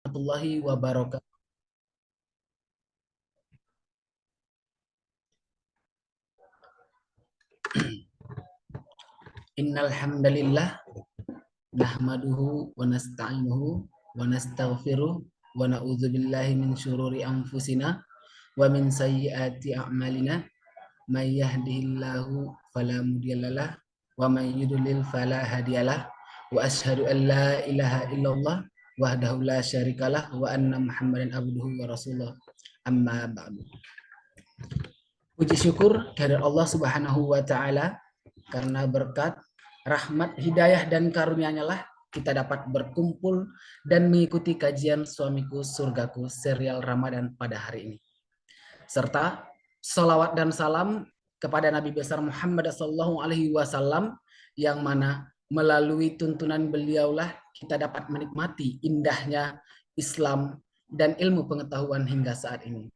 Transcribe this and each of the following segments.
Warahmatullahi wabarakatuh. Innal hamdalillah nahmaduhu wa nasta'inuhu wa nastaghfiruh wa na'udzu billahi min syururi anfusina wa min sayyiati a'malina may yahdihillahu fala mudhillalah wa may yudlil fala hadiyalah wa asyhadu an la ilaha illallah wahdahu la syarikalah wa anna muhammadan abduhu wa rasuluh amma ba'du. Puji syukur kehadirat Allah Subhanahu wa taala karena berkat rahmat, hidayah dan karunia-Nya lah kita dapat berkumpul dan mengikuti kajian Suamiku Surgaku serial Ramadan pada hari ini. Serta salawat dan salam kepada Nabi besar Muhammad sallallahu alaihi wasallam yang mana melalui tuntunan beliaulah kita dapat menikmati indahnya Islam dan ilmu pengetahuan hingga saat ini.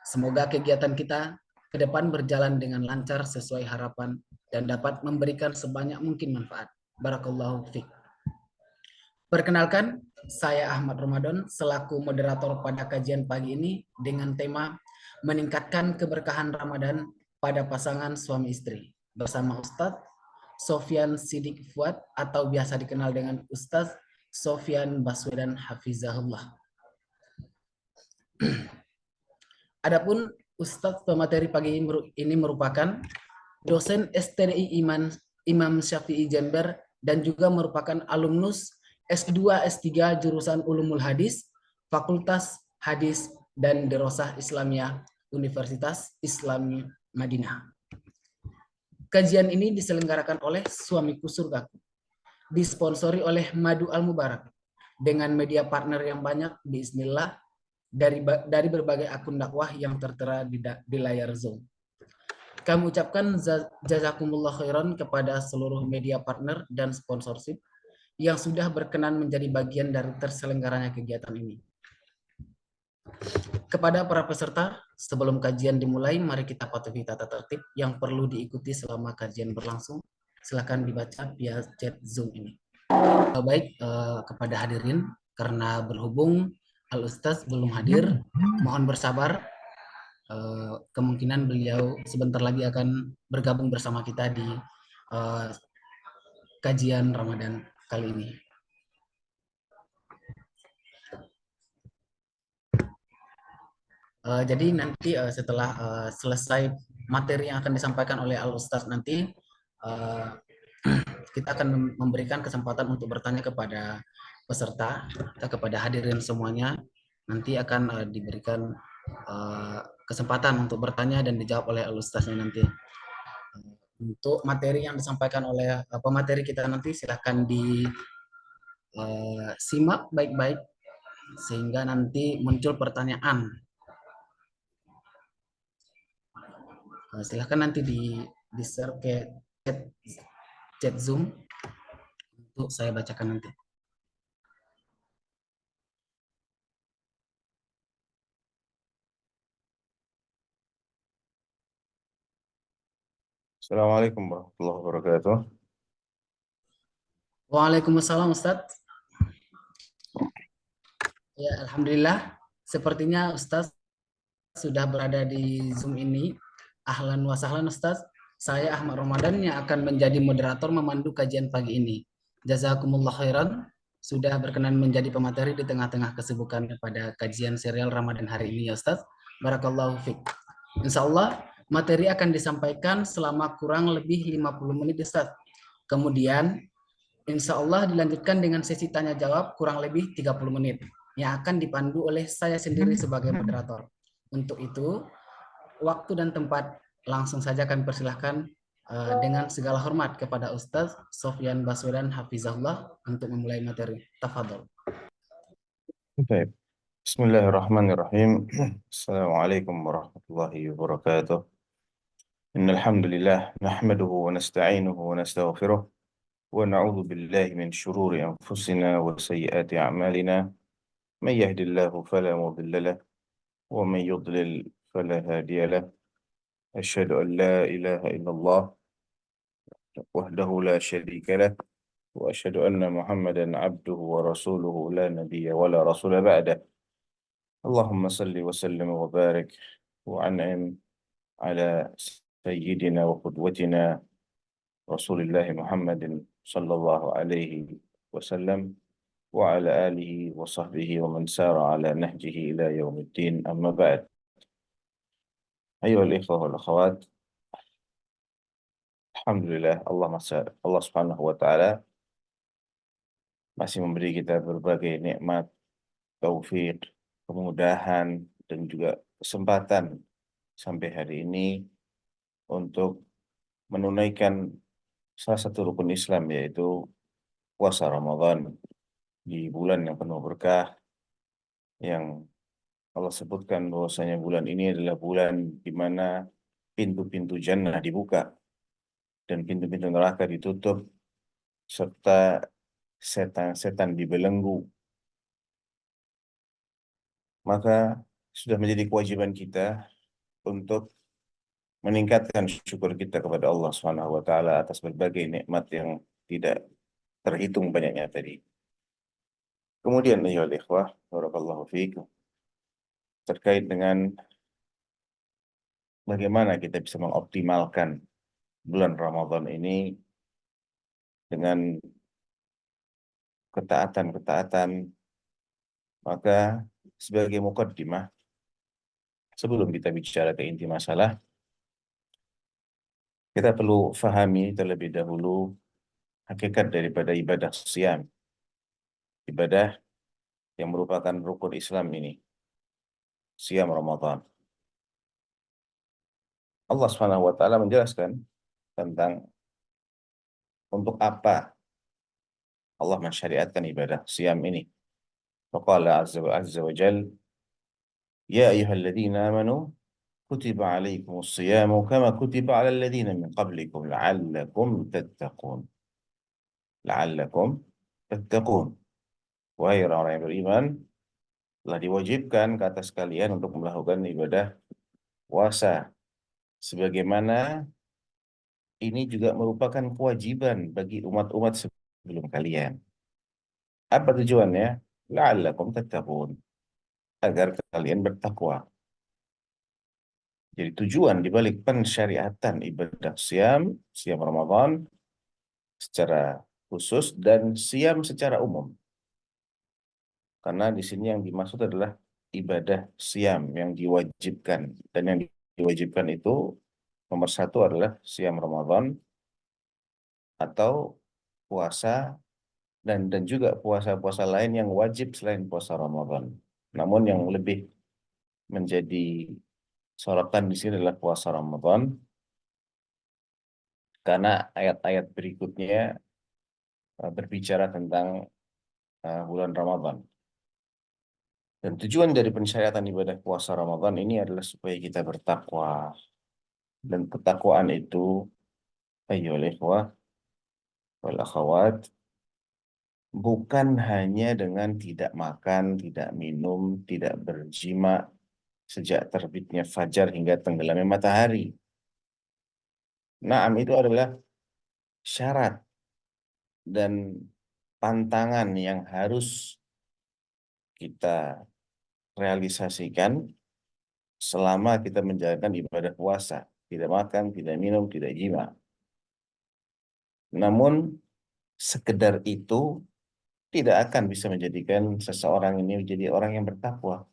Semoga kegiatan kita ke depan berjalan dengan lancar sesuai harapan dan dapat memberikan sebanyak mungkin manfaat. Barakallahu fiik. Perkenalkan, saya Ahmad Ramadan selaku moderator pada kajian pagi ini dengan tema meningkatkan keberkahan Ramadan pada pasangan suami istri bersama Ustadz Sofyan Sidik Fuad atau biasa dikenal dengan Ustadz Sofyan Baswedan Hafizahullah. Adapun Ustadz pemateri pagi ini merupakan dosen STDI Imam Syafi'i Jember dan juga merupakan alumnus S2 S3 jurusan Ulumul Hadis, Fakultas Hadis dan Dirosah Islamiyah Universitas Islam Madinah. Kajian ini diselenggarakan oleh Suamiku Surgaku, disponsori oleh Madu Al Mubarak dengan media partner yang banyak bismillah dari berbagai akun dakwah yang tertera di layar Zoom. Kami ucapkan jazakumullah khairan kepada seluruh media partner dan sponsorship yang sudah berkenan menjadi bagian dari terselenggaranya kegiatan ini. Kepada para peserta, sebelum kajian dimulai, mari kita patuhi tata tertib yang perlu diikuti selama kajian berlangsung. Silakan dibaca via chat Zoom ini. Baik, kepada hadirin, karena berhubung Al-Ustaz belum hadir, mohon bersabar. Kemungkinan beliau sebentar lagi akan bergabung bersama kita di kajian Ramadan kali ini. Jadi nanti setelah selesai materi yang akan disampaikan oleh Al-Ustaz nanti, kita akan memberikan kesempatan untuk bertanya kepada peserta, kepada hadirin semuanya. Nanti akan diberikan kesempatan untuk bertanya dan dijawab oleh Al-Ustaznya nanti. Untuk materi yang disampaikan oleh pemateri kita nanti silahkan disimak baik-baik sehingga nanti muncul pertanyaan. Silahkan nanti di-share ke chat Zoom untuk saya bacakan nanti. Assalamualaikum warahmatullahi wabarakatuh. Waalaikumsalam Ustadz. Ya, alhamdulillah. Sepertinya Ustadz sudah berada di Zoom ini. Ahlan wa sahlan Ustadz. Saya Ahmad Ramadan yang akan menjadi moderator memandu kajian pagi ini. Jazakumullah khairan sudah berkenan menjadi pemateri di tengah-tengah kesibukan pada kajian serial Ramadan hari ini ya Ustadz. Barakallahu fiik. Insya Allah materi akan disampaikan selama kurang lebih 50 menit Ustadz. Kemudian insya Allah dilanjutkan dengan sesi tanya jawab kurang lebih 30 menit yang akan dipandu oleh saya sendiri sebagai moderator. Untuk itu, waktu dan tempat langsung saja kami persilahkan dengan segala hormat kepada Ustaz Sofyan Baswedan Hafizahullah untuk memulai materi. Tafadhol. Baik. Bismillahirrahmanirrahim. Assalamualaikum warahmatullahi wabarakatuh. Innal hamdalillah nahmaduhu wa nasta'inuhu wa nastaghfiruh wa na'udzu billahi min shururi anfusina wa sayyiati a'malina. May yahdihillahu fala mudilla lahu wa may yudlil fala hadiya lahu. Asyhadu an la ilaha illallah wahdahu la syarika lahu وأشهد أن محمدا عبده ورسوله لا نبي ولا رسول بعده. اللهم صل وسلم وبارك وأنعم على سيدنا وقدوتنا رسول الله محمد صلى الله عليه وسلم وعلى آله وصحبه ومن سار على نهجه إلى يوم الدين. أما بعد، أيها الإخوة والأخوات، Alhamdulillah Allah Subhanahu wa Ta'ala masih memberi kita berbagai nikmat, taufik, kemudahan, dan juga kesempatan sampai hari ini untuk menunaikan salah satu rukun Islam, yaitu puasa Ramadan di bulan yang penuh berkah, yang Allah sebutkan bahwasanya bulan ini adalah bulan di mana pintu-pintu jannah dibuka dan pintu-pintu neraka ditutup, serta setan-setan dibelenggu. Maka sudah menjadi kewajiban kita untuk meningkatkan syukur kita kepada Allah Subhanahu wa Ta'ala atas berbagai nikmat yang tidak terhitung banyaknya tadi. Kemudian, ayyuhal ikhwah, barakallahu fiikum, terkait dengan bagaimana kita bisa mengoptimalkan bulan Ramadan ini dengan ketaatan-ketaatan, maka sebagai mukaddimah, sebelum kita bicara ke inti masalah, kita perlu fahami terlebih dahulu hakikat daripada ibadah siam, ibadah yang merupakan rukun Islam ini, siam Ramadan. Allah Subhanahu wa Ta'ala menjelaskan tentang untuk apa Allah mensyariatkan ibadah siam ini. Faqala azza wa jal, ya ayyuhalladzina amanu kutiba alaikumus siyamu kama kutiba alal ladzina min qablikum la'allakum tattaqun. La'allakum tattaqun. Wahai orang-orang yang beriman, telah diwajibkan ke atas kalian untuk melakukan ibadah puasa, sebagaimana ini juga merupakan kewajiban bagi umat-umat sebelum kalian. Apa tujuannya? La'allakum tattaqun, agar kalian bertakwa. Jadi tujuan dibalik pensyariatan ibadah siam Ramadan secara khusus dan siam secara umum. Karena di sini yang dimaksud adalah ibadah siam yang diwajibkan. Dan yang diwajibkan itu nomor satu adalah siam Ramadan atau puasa, dan juga puasa-puasa lain yang wajib selain puasa Ramadan. Namun yang lebih menjadi sorotan di sini adalah puasa Ramadan, karena ayat-ayat berikutnya berbicara tentang bulan Ramadan. Dan tujuan dari pensyariatan ibadah puasa Ramadan ini adalah supaya kita bertakwa. Dan ketakwaan itu, ayyuhal ikhwah wal akhawat, bukan hanya dengan tidak makan, tidak minum, tidak berjima sejak terbitnya fajar hingga tenggelamnya matahari. Naam, itu adalah syarat dan pantangan yang harus kita realisasikan selama kita menjalankan ibadah puasa. Tidak makan, tidak minum, tidak jima. Namun, sekedar itu tidak akan bisa menjadikan seseorang ini menjadi orang yang bertakwa.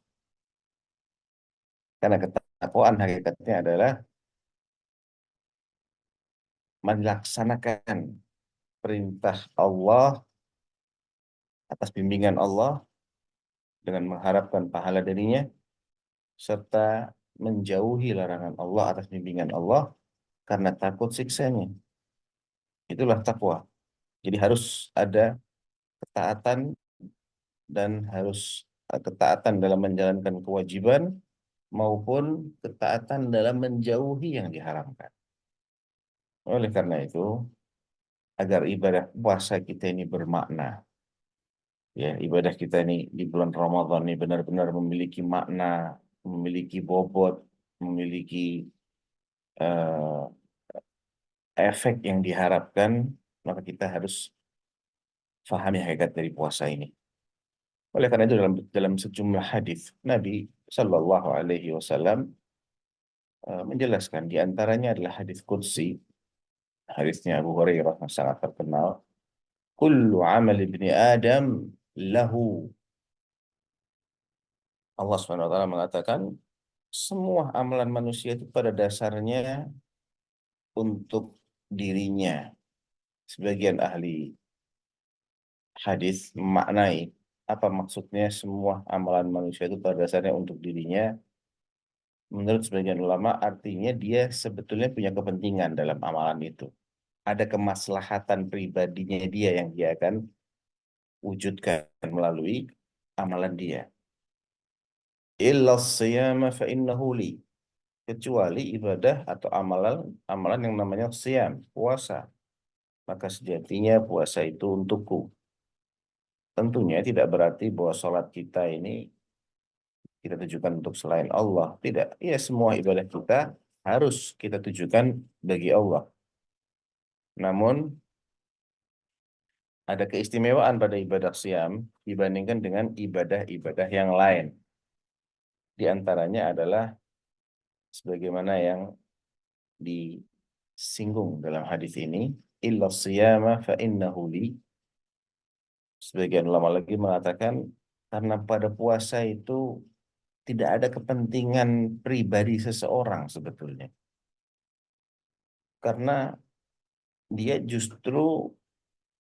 Karena ketakwaan hakikatnya adalah melaksanakan perintah Allah atas bimbingan Allah dengan mengharapkan pahala darinya, serta menjauhi larangan Allah atas bimbingan Allah karena takut siksanya. Itulah takwa. Jadi harus ada ketaatan, dan harus ketaatan dalam menjalankan kewajiban maupun ketaatan dalam menjauhi yang diharamkan. Oleh karena itu, agar ibadah puasa kita ini bermakna, ya, ibadah kita ini di bulan Ramadan ini benar-benar memiliki makna, memiliki bobot, memiliki efek yang diharapkan, maka kita harus fahami hakikat dari puasa ini. Oleh karena itu dalam sejumlah hadis Nabi Shallallahu Alaihi Wasallam menjelaskan, di antaranya adalah hadis qudsi, hadisnya Abu Hurairah yang sangat terkenal. Kullu amal ibni Adam lahu. Allah Subhanahu wa taala mengatakan semua amalan manusia itu pada dasarnya untuk dirinya. Sebagian ahli hadis memaknai apa maksudnya semua amalan manusia itu pada dasarnya untuk dirinya. Menurut sebagian ulama artinya dia sebetulnya punya kepentingan dalam amalan itu. Ada kemaslahatan pribadinya dia yang dia akan wujudkan melalui amalan dia. Illa siyama fa innahu li. Kecuali ibadah atau amalan yang namanya siyam, puasa. Maka sejatinya puasa itu untukku. Tentunya tidak berarti bahwa sholat kita ini kita tujukan untuk selain Allah. Tidak. Ya, semua ibadah kita harus kita tujukan bagi Allah. Namun, ada keistimewaan pada ibadah siam dibandingkan dengan ibadah-ibadah yang lain. Di antaranya adalah sebagaimana yang disinggung dalam hadis ini, illa siyama fa innahu li. Sebagian ulama lagi mengatakan karena pada puasa itu tidak ada kepentingan pribadi seseorang sebetulnya. Karena dia justru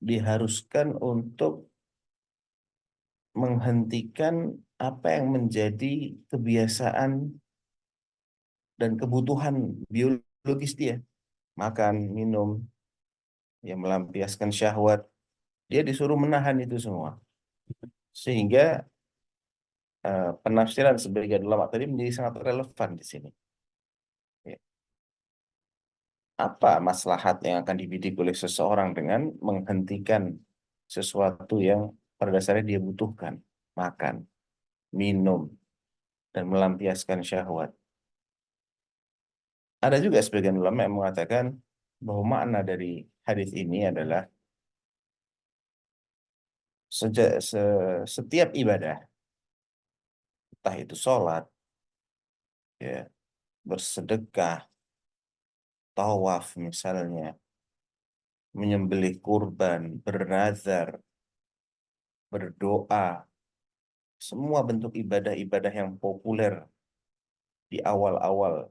diharuskan untuk menghentikan apa yang menjadi kebiasaan dan kebutuhan biologis dia. Makan, minum, yang melampiaskan syahwat. Dia disuruh menahan itu semua. Sehingga penafsiran sebagian ulama tadi menjadi sangat relevan di sini. Ya. Apa maslahat yang akan dibidik oleh seseorang dengan menghentikan sesuatu yang pada dasarnya dia butuhkan? Makan, minum, dan melampiaskan syahwat. Ada juga sebagian ulama yang mengatakan bahwa makna dari hadis ini adalah setiap ibadah, entah itu sholat, ya, bersedekah, tawaf misalnya, menyembelih kurban, bernazar, berdoa, semua bentuk ibadah-ibadah yang populer di awal-awal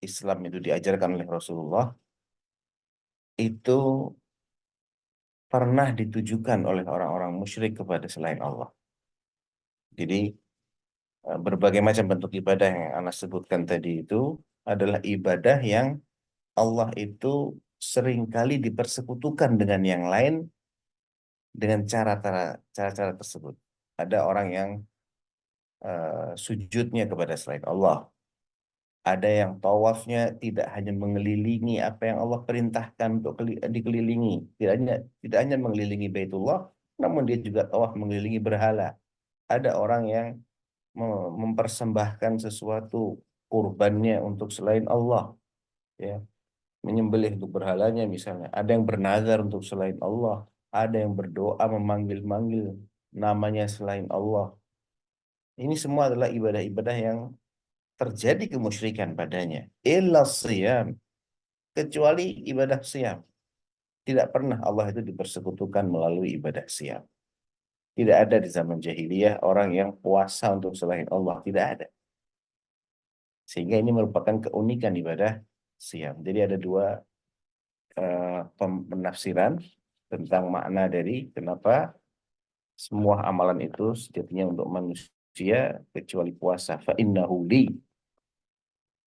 Islam itu diajarkan oleh Rasulullah, itu pernah ditujukan oleh orang-orang musyrik kepada selain Allah. Jadi berbagai macam bentuk ibadah yang Anda sebutkan tadi itu adalah ibadah yang Allah itu seringkali dipersekutukan dengan yang lain dengan cara-cara tersebut. Ada orang yang sujudnya kepada selain Allah. Ada yang tawafnya tidak hanya mengelilingi apa yang Allah perintahkan untuk dikelilingi. Tidak hanya mengelilingi Baitullah, namun dia juga tawaf mengelilingi berhala. Ada orang yang mempersembahkan sesuatu kurbannya untuk selain Allah, ya, menyembelih untuk berhalanya misalnya. Ada yang bernazar untuk selain Allah, ada yang berdoa memanggil-manggil namanya selain Allah. Ini semua adalah ibadah-ibadah yang terjadi kemusyrikan padanya. Illa siyam, kecuali ibadah siyam. Tidak pernah Allah itu dipersekutukan melalui ibadah siyam. Tidak ada di zaman jahiliyah orang yang puasa untuk selain Allah. Tidak ada. Sehingga ini merupakan keunikan ibadah siyam. Jadi ada dua penafsiran tentang makna dari kenapa semua amalan itu sejatinya untuk manusia kecuali puasa. Fa innahu li.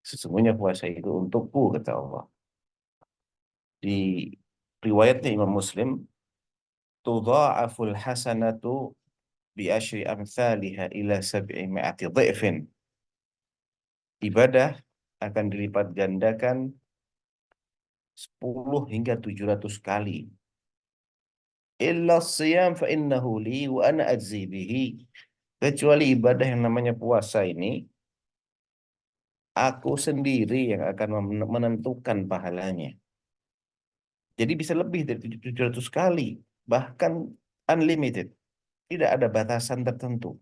Sesungguhnya puasa itu untukku, kata Allah. Di riwayatnya Imam Muslim, tudha'aful hasanatu bi asyri amsalha ila 700 dhifin. Ibadah akan dilipat gandakan 10 hingga 700 kali. Illa siyam fa innahu li wa ana ajzi bihi. Kecuali ibadah yang namanya puasa ini, aku sendiri yang akan menentukan pahalanya. Jadi bisa lebih dari 700 kali. bahkan unlimited, tidak ada batasan tertentu.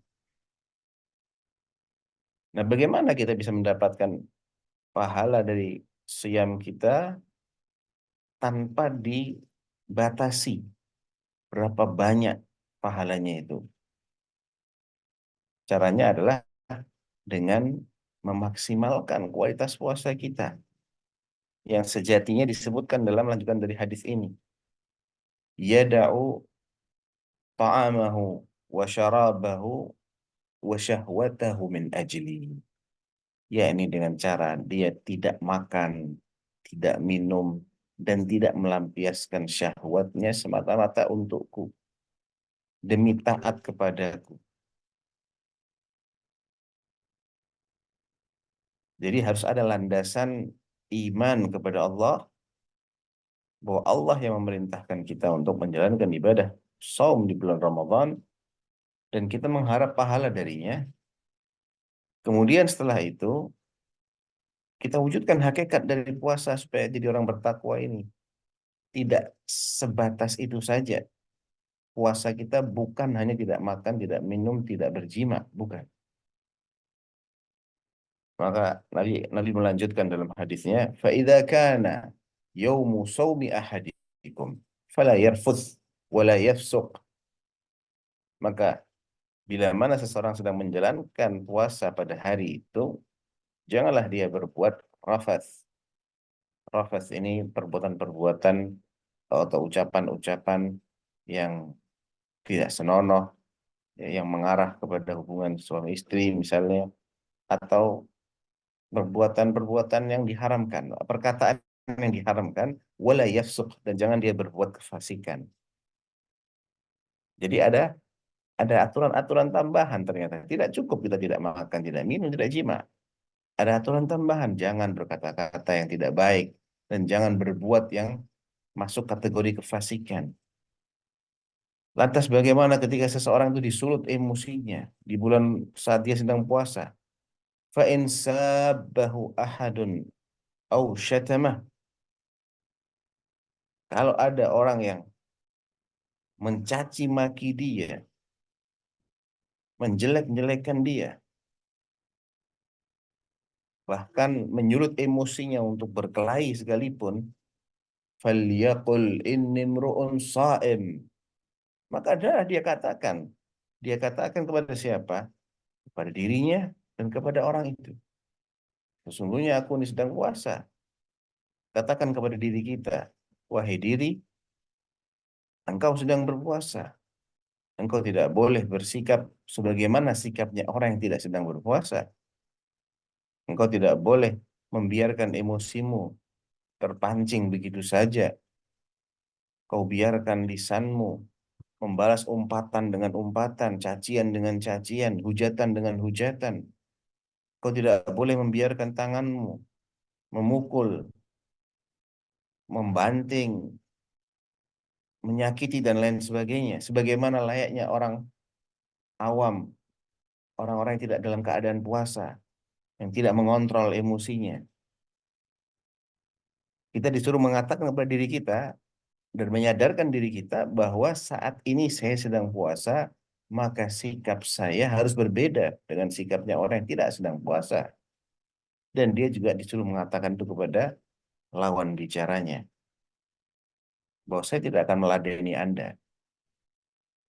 Nah, bagaimana kita bisa mendapatkan pahala dari siam kita tanpa dibatasi berapa banyak pahalanya itu? Caranya adalah dengan memaksimalkan kualitas puasa kita yang sejatinya disebutkan dalam lanjutan dari hadis ini. Yada'u ta'amahu wa syarabahu wa syahwatahu min ajli. Yakni dengan cara dia tidak makan, tidak minum, dan tidak melampiaskan syahwatnya semata-mata untukku, demi taat kepadaku. Jadi harus ada landasan iman kepada Allah, bahwa Allah yang memerintahkan kita untuk menjalankan ibadah saum di bulan Ramadan, dan kita mengharap pahala darinya. Kemudian setelah itu, kita wujudkan hakikat dari puasa supaya jadi orang bertakwa ini. Tidak sebatas itu saja. Puasa kita bukan hanya tidak makan, tidak minum, tidak berjima. Bukan. Maka Nabi melanjutkan dalam hadisnya, فَإِذَا كَانَ يَوْمُ صَوْمِ أَحَدِكُمْ فَلَا يَرْفُثْ وَلَا يَفْسُقْ. Maka bila mana seseorang sedang menjalankan puasa pada hari itu, janganlah dia berbuat rafath. Rafath ini perbuatan-perbuatan atau ucapan-ucapan yang tidak senonoh, ya, yang mengarah kepada hubungan suami istri misalnya, atau perbuatan-perbuatan yang diharamkan, perkataan yang diharamkan, wala yafsuq, dan jangan dia berbuat kefasikan. Jadi ada aturan-aturan tambahan ternyata. Tidak cukup kita tidak makan, tidak minum, tidak jima. Ada aturan tambahan, jangan berkata-kata yang tidak baik, dan jangan berbuat yang masuk kategori kefasikan. Lantas bagaimana ketika seseorang itu disulut emosinya di bulan saat dia sedang puasa? Fa in sabbahu ahadun au syatamah. Kalau ada orang yang mencaci maki dia, menjelek-jelekan dia, bahkan menyulut emosinya untuk berkelahi sekalipun, falyaqul inni mru'un sha'im. Maka adalah dia katakan kepada siapa? Kepada dirinya dan kepada orang itu. Sesungguhnya aku ini sedang puasa. Katakan kepada diri kita, wahai diri, engkau sedang berpuasa. Engkau tidak boleh bersikap sebagaimana sikapnya orang yang tidak sedang berpuasa. Engkau tidak boleh membiarkan emosimu terpancing begitu saja. Kau biarkan lisanmu membalas umpatan dengan umpatan, cacian dengan cacian, hujatan dengan hujatan. Kau tidak boleh membiarkan tanganmu memukul, membanting, menyakiti, dan lain sebagainya. Sebagaimana layaknya orang awam, orang-orang yang tidak dalam keadaan puasa, yang tidak mengontrol emosinya. Kita disuruh mengatakan kepada diri kita dan menyadarkan diri kita bahwa saat ini saya sedang puasa, maka sikap saya harus berbeda dengan sikapnya orang yang tidak sedang puasa. Dan dia juga disuruh mengatakan itu kepada lawan bicaranya, bahwa saya tidak akan meladeni Anda.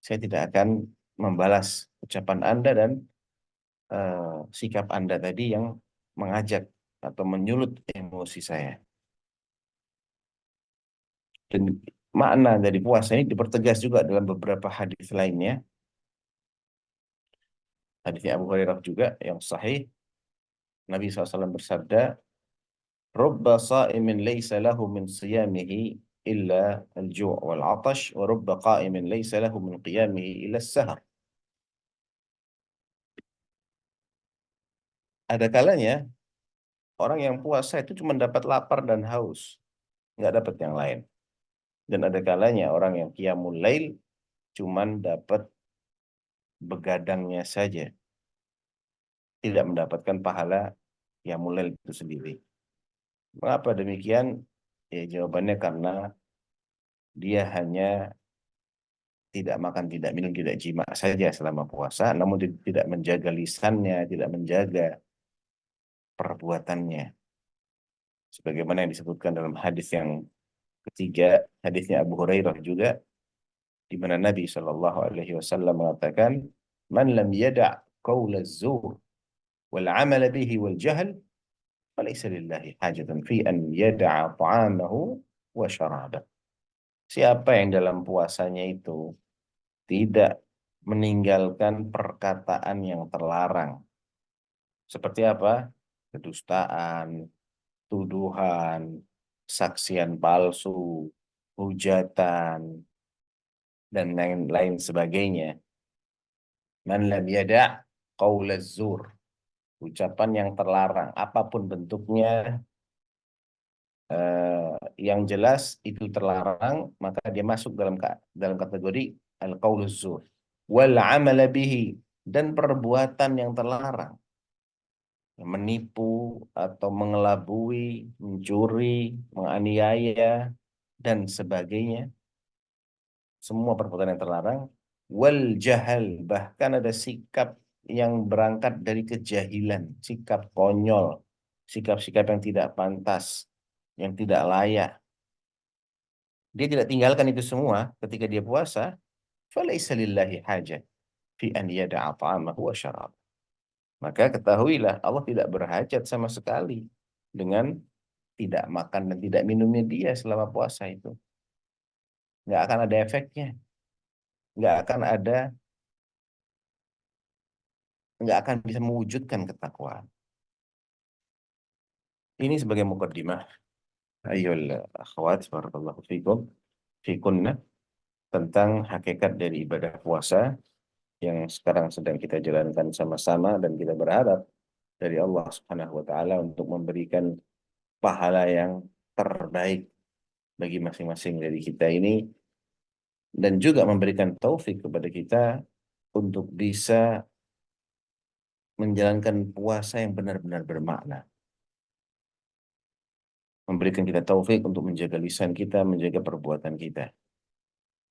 Saya tidak akan membalas ucapan Anda dan sikap Anda tadi yang mengajak atau menyulut emosi saya. Dan makna dari puasa ini dipertegas juga dalam beberapa hadis lainnya. Hadisnya Abu Hurairah juga yang sahih. Nabi SAW bersabda, "Rubba sa'imin laysa lahu min siyamihi illa al-ju' wal 'atash, wa rubba qa'imin laysa lahu min qiyamihi illa as-sahar." Ada kalanya orang yang puasa itu cuma dapat lapar dan haus, nggak dapat yang lain. Dan ada kalanya orang yang qiyamul lail cuman dapat begadangnya saja, tidak mendapatkan pahala qiyamul lail itu sendiri. Mengapa demikian? Ya, jawabannya karena dia hanya tidak makan, tidak minum, tidak jima saja selama puasa, namun tidak menjaga lisannya, tidak menjaga perbuatannya. Sebagaimana yang disebutkan dalam hadis yang ketiga, hadisnya Abu Hurairah juga, di mana Nabi Shallallahu Alaihi Wasallam mengatakan, "Man lam yada' qaula az-zur wal 'amal bihi wal jahl, falaysa lillahi hajatun fi an yada'a ta'amahu wa syarabah." Siapa yang dalam puasanya itu tidak meninggalkan perkataan yang terlarang, seperti apa? Kedustaan, tuduhan, saksian palsu, hujatan, dan lain-lain sebagainya. Man lam yada' qaul az-zur, ucapan yang terlarang, apapun bentuknya, yang jelas itu terlarang, maka dia masuk dalam kategori al-qaul az-zur. Wal 'amala bihi, dan perbuatan yang terlarang, menipu atau mengelabui, mencuri, menganiaya, dan sebagainya. Semua perbuatan yang terlarang. Wal jahal, bahkan ada sikap yang berangkat dari kejahilan, sikap konyol, sikap-sikap yang tidak pantas, yang tidak layak. Dia tidak tinggalkan itu semua ketika dia puasa. Falaisa lillahi hajat fi an yada'a ta'amahu wa syarab. Maka ketahuilah Allah tidak berhajat sama sekali dengan tidak makan dan tidak minumnya dia selama puasa itu. Nggak akan ada efeknya. Nggak akan ada, nggak akan bisa mewujudkan ketakwaan. Ini sebagai mukaddimah, ayyul akhwat, barakallahu fikunna, tentang hakikat dari ibadah puasa yang sekarang sedang kita jalankan sama-sama, dan kita berharap dari Allah Subhanahu wa taala untuk memberikan pahala yang terbaik bagi masing-masing dari kita ini, dan juga memberikan taufik kepada kita untuk bisa menjalankan puasa yang benar-benar bermakna. Memberikan kita taufik untuk menjaga lisan kita, menjaga perbuatan kita,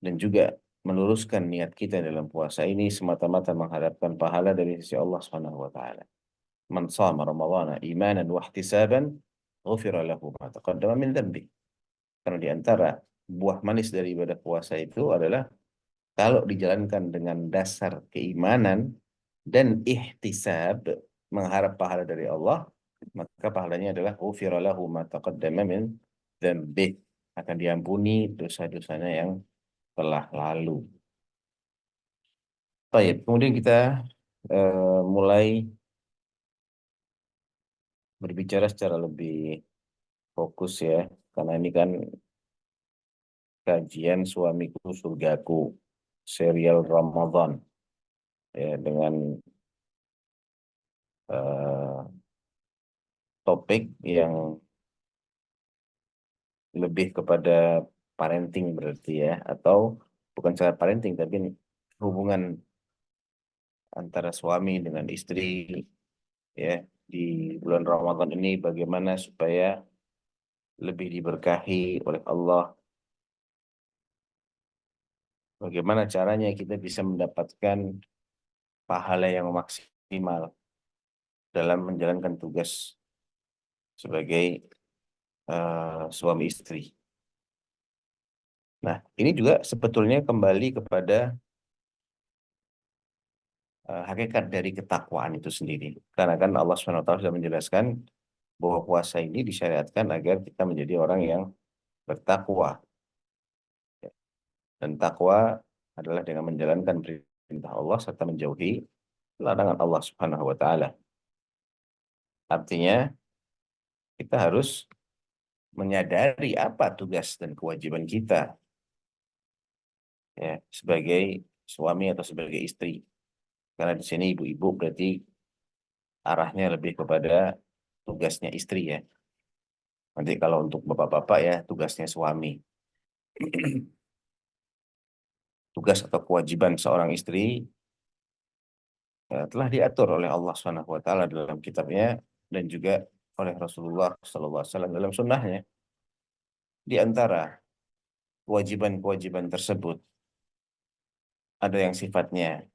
dan juga meluruskan niat kita dalam puasa ini semata-mata mengharapkan pahala dari sisi Allah Subhanahu wa taala. Man shama ramadhana imanan wa ihtisaban, ghufira lahu ma taqaddama min dhanbi. Karena di antara buah manis dari ibadah puasa itu adalah kalau dijalankan dengan dasar keimanan dan ihtisab, mengharap pahala dari Allah, maka pahalanya adalah ghufira lahu ma taqaddama min dzambi, akan diampuni dosa-dosanya yang telah lalu. Baik, kemudian kita mulai berbicara secara lebih fokus ya, karena ini kan kajian Suamiku Surgaku, serial Ramadan ya, dengan topik yang lebih kepada parenting berarti ya, atau bukan secara parenting tapi hubungan antara suami dengan istri ya di bulan Ramadan ini, bagaimana supaya lebih diberkahi oleh Allah, bagaimana caranya kita bisa mendapatkan pahala yang maksimal dalam menjalankan tugas sebagai suami istri. Nah, ini juga sebetulnya kembali kepada hakikat dari ketakwaan itu sendiri. Karena kan Allah SWT sudah menjelaskan bahwa puasa ini disyariatkan agar kita menjadi orang yang bertakwa. Dan takwa adalah dengan menjalankan perintah Allah serta menjauhi larangan Allah Subhanahu wa taala. Artinya kita harus menyadari apa tugas dan kewajiban kita ya sebagai suami atau sebagai istri. Karena di sini ibu-ibu berarti arahnya lebih kepada tugasnya istri ya. Nanti kalau untuk bapak-bapak ya tugasnya suami. Tugas atau kewajiban seorang istri ya, telah diatur oleh Allah Subhanahu wa taala dalam kitabnya, dan juga oleh Rasulullah sallallahu alaihi wasallam dalam sunnahnya. Di antara kewajiban-kewajiban tersebut ada yang sifatnya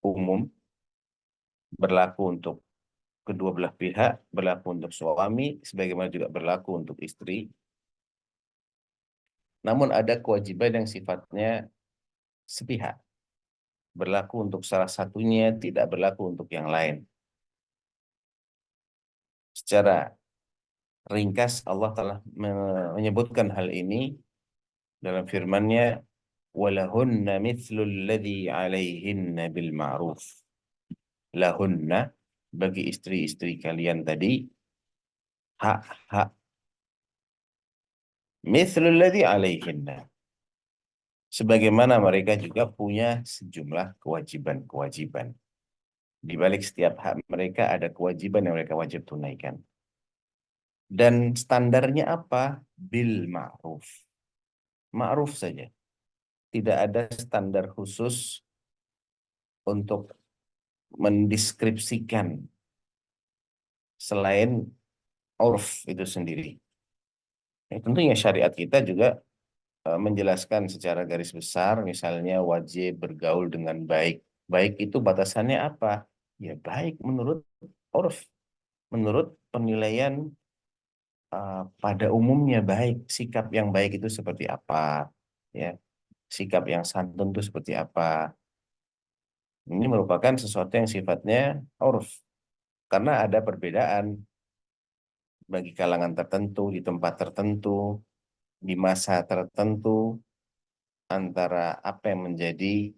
umum, berlaku untuk kedua belah pihak, berlaku untuk suami, sebagaimana juga berlaku untuk istri. Namun ada kewajiban yang sifatnya sepihak, berlaku untuk salah satunya, tidak berlaku untuk yang lain. Secara ringkas Allah telah menyebutkan hal ini dalam firman-Nya, walahunna mithlul ladzi 'alaihinna bil ma'ruf. Lahunna, bagi istri-istri kalian tadi, hak-hak mithlul ladzi 'alaihinna. Sebagaimana mereka juga punya sejumlah kewajiban-kewajiban. Di balik setiap hak mereka ada kewajiban yang mereka wajib tunaikan. Dan standarnya apa? Bil ma'ruf. Ma'ruf saja. Tidak ada standar khusus untuk mendeskripsikan selain urf itu sendiri. Tentunya syariat kita juga menjelaskan secara garis besar, misalnya wajib bergaul dengan baik. Baik itu batasannya apa? Ya baik menurut urf, menurut penilaian pada umumnya baik. Sikap yang baik itu seperti apa? Ya, sikap yang santun itu seperti apa? Ini merupakan sesuatu yang sifatnya urf, karena ada perbedaan bagi kalangan tertentu, di tempat tertentu, di masa tertentu, antara apa yang menjadi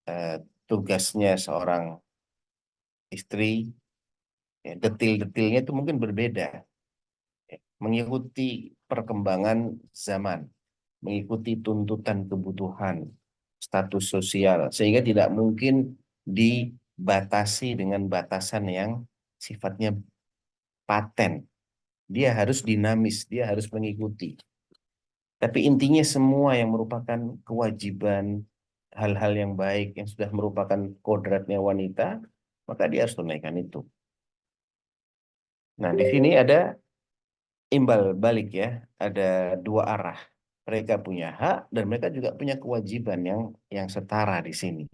eh, tugasnya seorang istri, ya, detil-detilnya itu mungkin berbeda, ya, mengikuti perkembangan zaman, mengikuti tuntutan kebutuhan, status sosial, sehingga tidak mungkin dibatasi dengan batasan yang sifatnya paten. Dia harus dinamis, dia harus mengikuti. Tapi intinya semua yang merupakan kewajiban, hal-hal yang baik, yang sudah merupakan kodratnya wanita, maka dia harus tunaikan itu. Nah, di sini ada imbal balik ya, ada dua arah. Mereka punya hak dan mereka juga punya kewajiban yang setara di sini.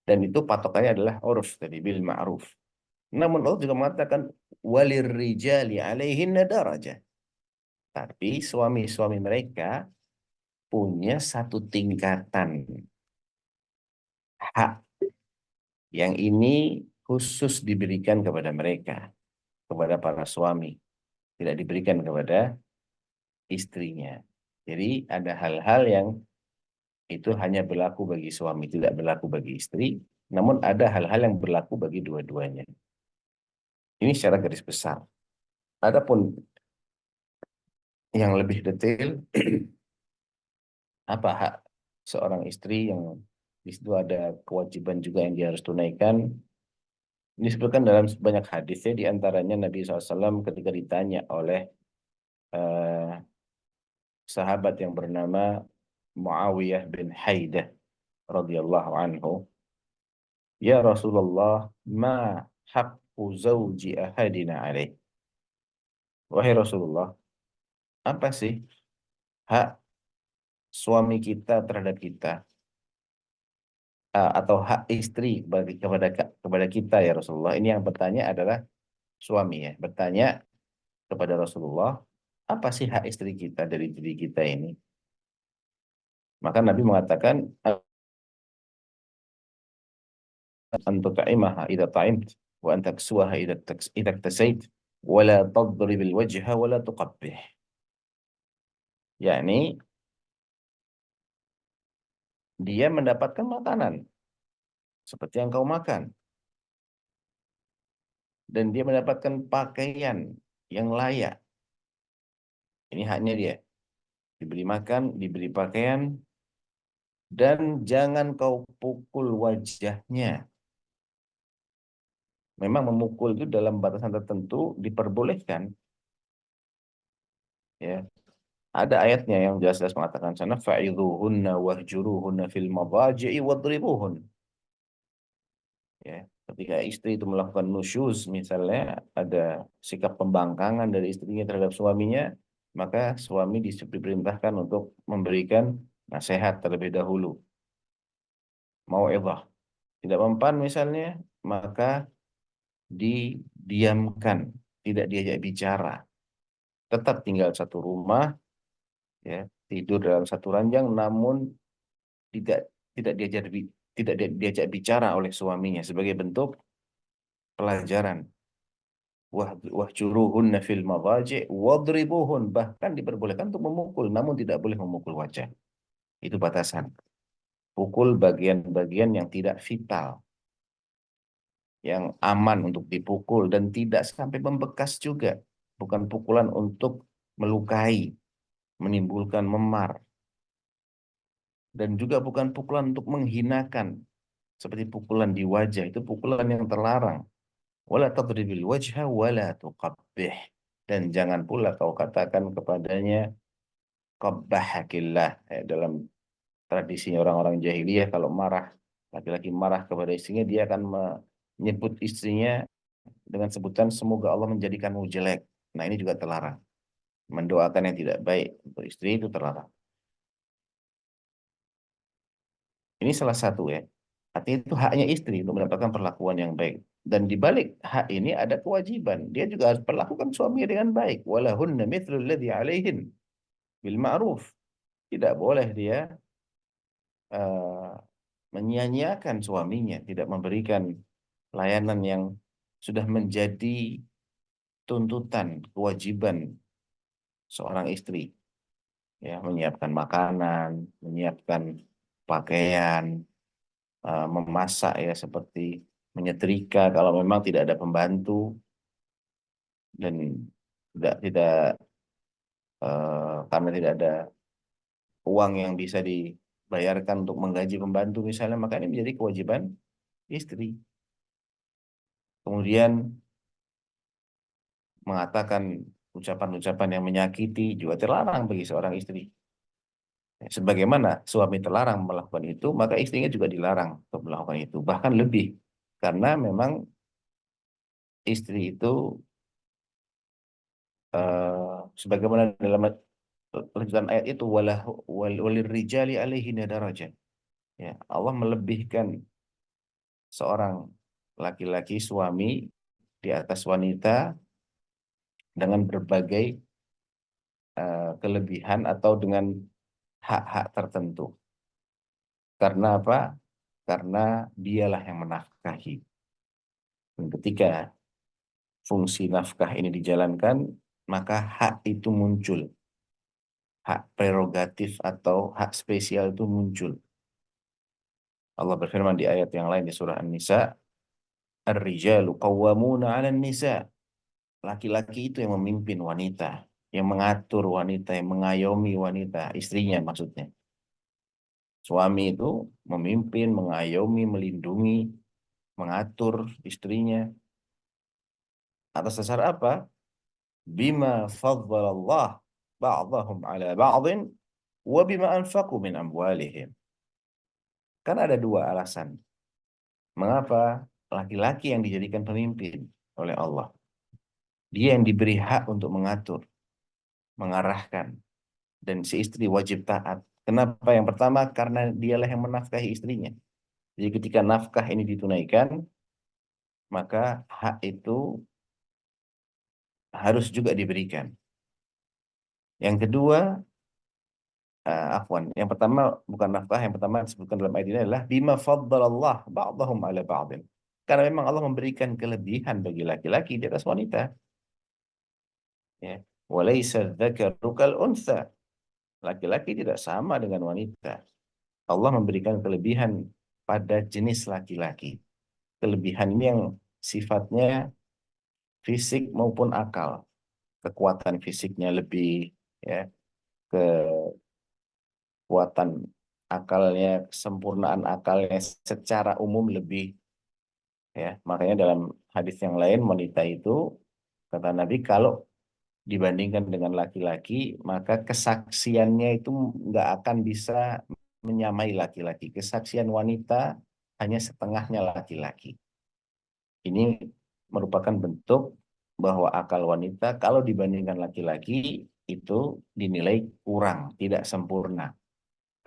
Dan itu patokannya adalah uruf tadi, bil ma'ruf. Namun Allah juga mengatakan walir rijali alaihinna darajah. Tapi suami-suami mereka punya satu tingkatan hak yang ini khusus diberikan kepada mereka, kepada para suami, tidak diberikan kepada istrinya. Jadi ada hal-hal yang itu hanya berlaku bagi suami, tidak berlaku bagi istri, namun ada hal-hal yang berlaku bagi dua-duanya. Ini secara garis besar. Adapun yang lebih detail, apa hak seorang istri yang di situ ada kewajiban juga yang dia harus tunaikan. Ini disebutkan dalam banyak hadis ya, di antaranya Nabi SAW ketika ditanya oleh eh, sahabat yang bernama Muawiyah bin Haidah radhiyallahu anhu, "Ya Rasulullah, ma haqqu zawji ahadina alaih?" Wahai Rasulullah, apa sih hak suami kita terhadap kita? Atau hak istri kepada kita ya Rasulullah. Ini yang bertanya adalah suami ya. Bertanya kepada Rasulullah, apa sih hak istri kita dari diri kita ini? Maka Nabi mengatakan, an tut'imaha idza ta'imt wa an taksuha idza iktasait wa la tadrib al-wajha wa la tuqabbih. Yakni dia mendapatkan makanan seperti yang kau makan dan dia mendapatkan pakaian yang layak. Ini haknya dia. Diberi makan, diberi pakaian, dan jangan kau pukul wajahnya. Memang memukul itu dalam batasan tertentu diperbolehkan. Ya, ada ayatnya yang jelas-jelas mengatakan sana fa'idhuhunna wahjuruhunna fil madaji'i wadribuhun. Ya, ketika istri itu melakukan nusyuz misalnya ada sikap pembangkangan dari istrinya terhadap suaminya, maka suami diperintahkan untuk memberikan nasihat terlebih dahulu, mau'izah. Tidak mempan misalnya, maka didiamkan, tidak diajak bicara. Tetap tinggal satu rumah, ya, tidur dalam satu ranjang, namun tidak tidak diajak bicara oleh suaminya sebagai bentuk pelajaran. Wahjuruhunna fil madaji' wadribuhun, bahkan diperbolehkan untuk memukul, namun tidak boleh memukul wajah. Itu batasan. Pukul bagian-bagian yang tidak vital, yang aman untuk dipukul dan tidak sampai membekas juga. Bukan pukulan untuk melukai, menimbulkan memar, dan juga bukan pukulan untuk menghinakan seperti pukulan di wajah. Itu pukulan yang terlarang. Wala tadribil wajha wala tuqabbih, dan jangan pula kau katakan kepadanya qabbahakillah. Dalam tradisi orang-orang jahiliyah, kalau marah, laki-laki marah kepada istrinya, dia akan menyebut istrinya dengan sebutan semoga Allah menjadikanmu jelek. Nah, ini juga terlarang. Mendoakan yang tidak baik untuk istri itu terlarang. Ini salah satu, ya. Artinya itu haknya istri untuk mendapatkan perlakuan yang baik. Dan di balik hak ini ada kewajiban. Dia juga harus perlakukan suaminya dengan baik. Walahunna mithlul ladzi 'alaihin bil ma'ruf. Tidak boleh dia eh, menyia-nyiakan suaminya, tidak memberikan layanan yang sudah menjadi tuntutan, kewajiban seorang istri. Ya, menyiapkan makanan, menyiapkan pakaian, memasak, ya, seperti menyetrika kalau memang tidak ada pembantu, dan tidak karena tidak ada uang yang bisa dibayarkan untuk menggaji pembantu misalnya, maka ini menjadi kewajiban istri. Kemudian mengatakan ucapan-ucapan yang menyakiti juga terlarang bagi seorang istri. Sebagaimana suami terlarang melakukan itu, maka istrinya juga dilarang untuk melakukan itu. Bahkan lebih, karena memang istri itu sebagaimana dalam lanjutan ayat itu, walirrijali alaihinna darajat. Ya, Allah melebihkan seorang laki-laki suami di atas wanita dengan berbagai kelebihan atau dengan hak-hak tertentu. Karena apa? Karena dialah yang menafkahi. Dan ketika fungsi nafkah ini dijalankan, maka hak itu muncul. Hak prerogatif atau hak spesial itu muncul. Allah berfirman di ayat yang lain di surah An-Nisa, Ar-rijalu qawwamuna 'alan nisa. Laki-laki itu yang memimpin wanita, yang mengatur wanita, yang mengayomi wanita, istrinya maksudnya. Suami itu memimpin, mengayomi, melindungi, mengatur istrinya. Atas dasar apa? Bima faddalallah ba'dahum ala ba'din wa bima anfaqu min amwalihim. Kan ada dua alasan. Mengapa laki-laki yang dijadikan pemimpin oleh Allah? Dia yang diberi hak untuk mengatur, mengarahkan, dan si istri wajib taat. Kenapa? Yang pertama, karena dialah yang menafkahi istrinya. Jadi ketika nafkah ini ditunaikan, maka hak itu harus juga diberikan. Yang kedua, yang pertama bukan nafkah, yang pertama disebutkan dalam ayat ini adalah bima faddalallah ba'dahum ala ba'din. Karena memang Allah memberikan kelebihan bagi laki-laki di atas wanita. Ya. Walaysa dzakaru kal untha. Laki-laki tidak sama dengan wanita. Allah memberikan kelebihan pada jenis laki-laki. Kelebihan ini yang sifatnya fisik maupun akal. Kekuatan fisiknya lebih, ya, kekuatan akalnya, kesempurnaan akalnya secara umum lebih, ya. Makanya dalam hadis yang lain, wanita itu, kata Nabi, kalau dibandingkan dengan laki-laki, maka kesaksiannya itu nggak akan bisa menyamai laki-laki. Kesaksian wanita hanya setengahnya laki-laki. Ini merupakan bentuk bahwa akal wanita kalau dibandingkan laki-laki itu dinilai kurang, tidak sempurna.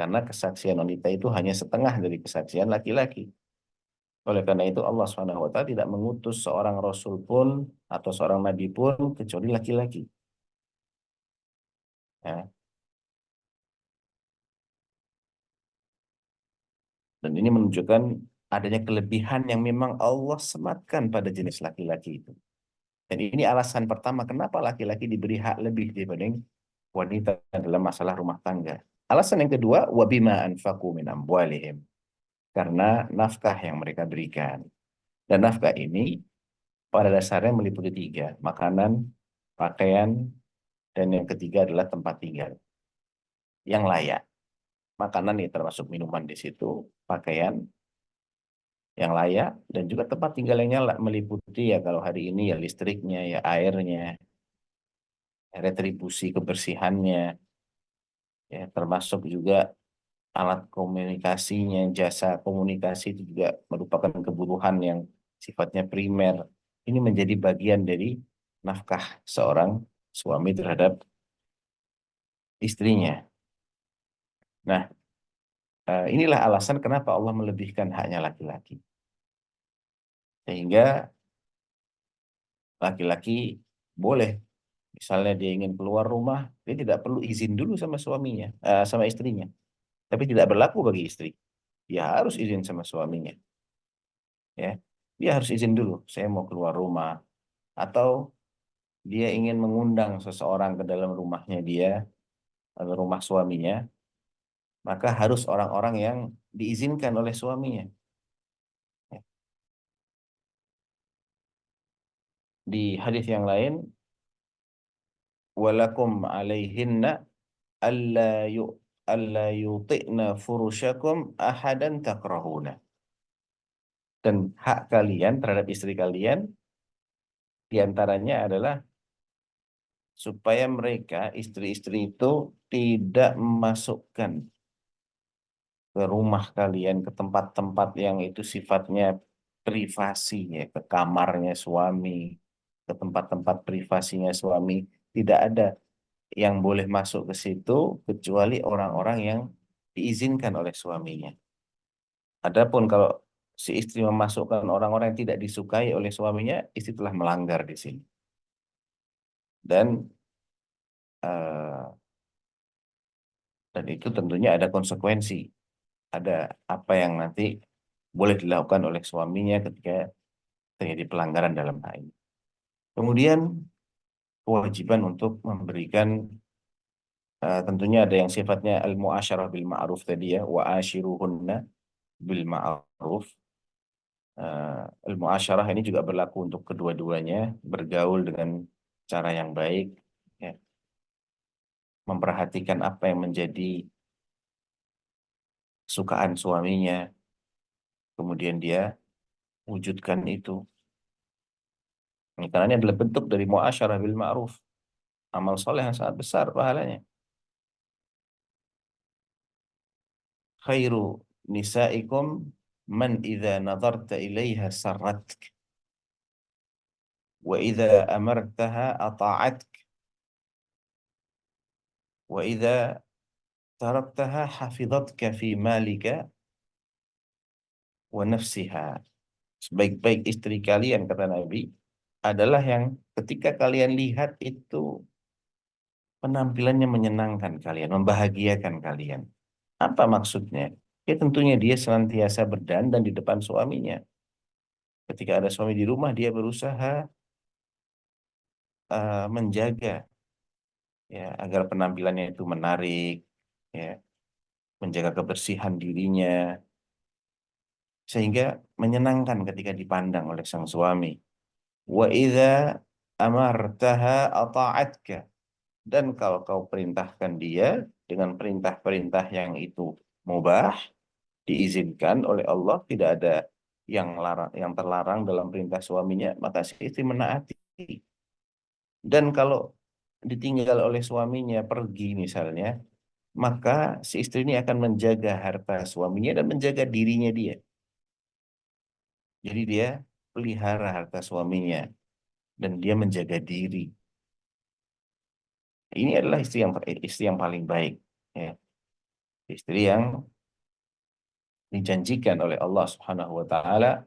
Karena kesaksian wanita itu hanya setengah dari kesaksian laki-laki. Oleh karena itu Allah SWT tidak mengutus seorang rasul pun atau seorang nabi pun kecuali laki-laki. Ya. Dan ini menunjukkan adanya kelebihan yang memang Allah sematkan pada jenis laki-laki itu. Dan ini alasan pertama kenapa laki-laki diberi hak lebih dibanding wanita dalam masalah rumah tangga. Alasan yang kedua, wabima anfaqu min amwalihim. Karena nafkah yang mereka berikan. Dan nafkah ini pada dasarnya meliputi tiga, makanan, pakaian, dan yang ketiga adalah tempat tinggal yang layak. Makanan ini termasuk minuman di situ, pakaian yang layak, dan juga tempat tinggal yang layak meliputi ya kalau hari ini ya listriknya, ya airnya, retribusi kebersihannya, ya termasuk juga alat komunikasinya, jasa komunikasi itu juga merupakan kebutuhan yang sifatnya primer. Ini menjadi bagian dari nafkah seorang suami terhadap istrinya. Nah, inilah alasan kenapa Allah melebihkan haknya laki-laki. Sehingga laki-laki boleh, misalnya dia ingin keluar rumah, dia tidak perlu izin dulu sama suaminya, sama istrinya. Tapi tidak berlaku bagi istri. Dia harus izin sama suaminya. Ya, dia harus izin dulu. Saya mau keluar rumah. Atau dia ingin mengundang seseorang ke dalam rumahnya dia, atau rumah suaminya, maka harus orang-orang yang diizinkan oleh suaminya. Ya. Di hadis yang lain, walakum alaihinna alla yu alla yuti'na furushakum ahadan takrahuna. Dan hak kalian terhadap istri kalian diantaranya adalah supaya mereka istri-istri itu tidak memasukkan ke rumah kalian, ke tempat-tempat yang itu sifatnya privasi, ya, ke kamarnya suami, ke tempat-tempat privasinya suami, tidak ada yang boleh masuk ke situ kecuali orang-orang yang diizinkan oleh suaminya. Adapun kalau si istri memasukkan orang-orang yang tidak disukai oleh suaminya, istri telah melanggar di sini. Dan eh, dan itu tentunya ada konsekuensi, ada apa yang nanti boleh dilakukan oleh suaminya ketika terjadi pelanggaran dalam hal ini. Kemudian kewajiban untuk memberikan tentunya ada yang sifatnya al-mu'asyarah bil ma'ruf tadi ya, wa ashiruhunna bil ma'ruf. Al-mu'asyarah ini juga berlaku untuk kedua-duanya, bergaul dengan cara yang baik, ya, memperhatikan apa yang menjadi kesukaan suaminya, kemudian dia wujudkan itu. Karena ini adalah bentuk dari mu'asyarah bil ma'ruf, amal soleh yang sangat besar pahalanya. Khairu nisaikum man idza nadarta ilaiha sarratk wa idza amartaha ata'atk wa idza taraktaha hafidhatka fi malika wa nafsiha. Sebaik-baik istri kalian, kata Nabi, adalah yang ketika kalian lihat itu penampilannya menyenangkan kalian, membahagiakan kalian. Apa maksudnya? Ya tentunya dia senantiasa berdandan di depan suaminya. Ketika ada suami di rumah, dia berusaha menjaga ya agar penampilannya itu menarik, ya, menjaga kebersihan dirinya sehingga menyenangkan ketika dipandang oleh sang suami. Wa idza amartaha ata'atka, dan kalau kau perintahkan dia dengan perintah-perintah yang itu mubah, diizinkan oleh Allah, tidak ada yang terlarang dalam perintah suaminya, maka si istri menaati. Dan kalau ditinggal oleh suaminya pergi misalnya, maka si istri ini akan menjaga harta suaminya dan menjaga dirinya dia. Jadi dia pelihara harta suaminya dan dia menjaga diri. Ini adalah istri yang paling baik. Ya. Istri yang dijanjikan oleh Allah Subhanahu wa taala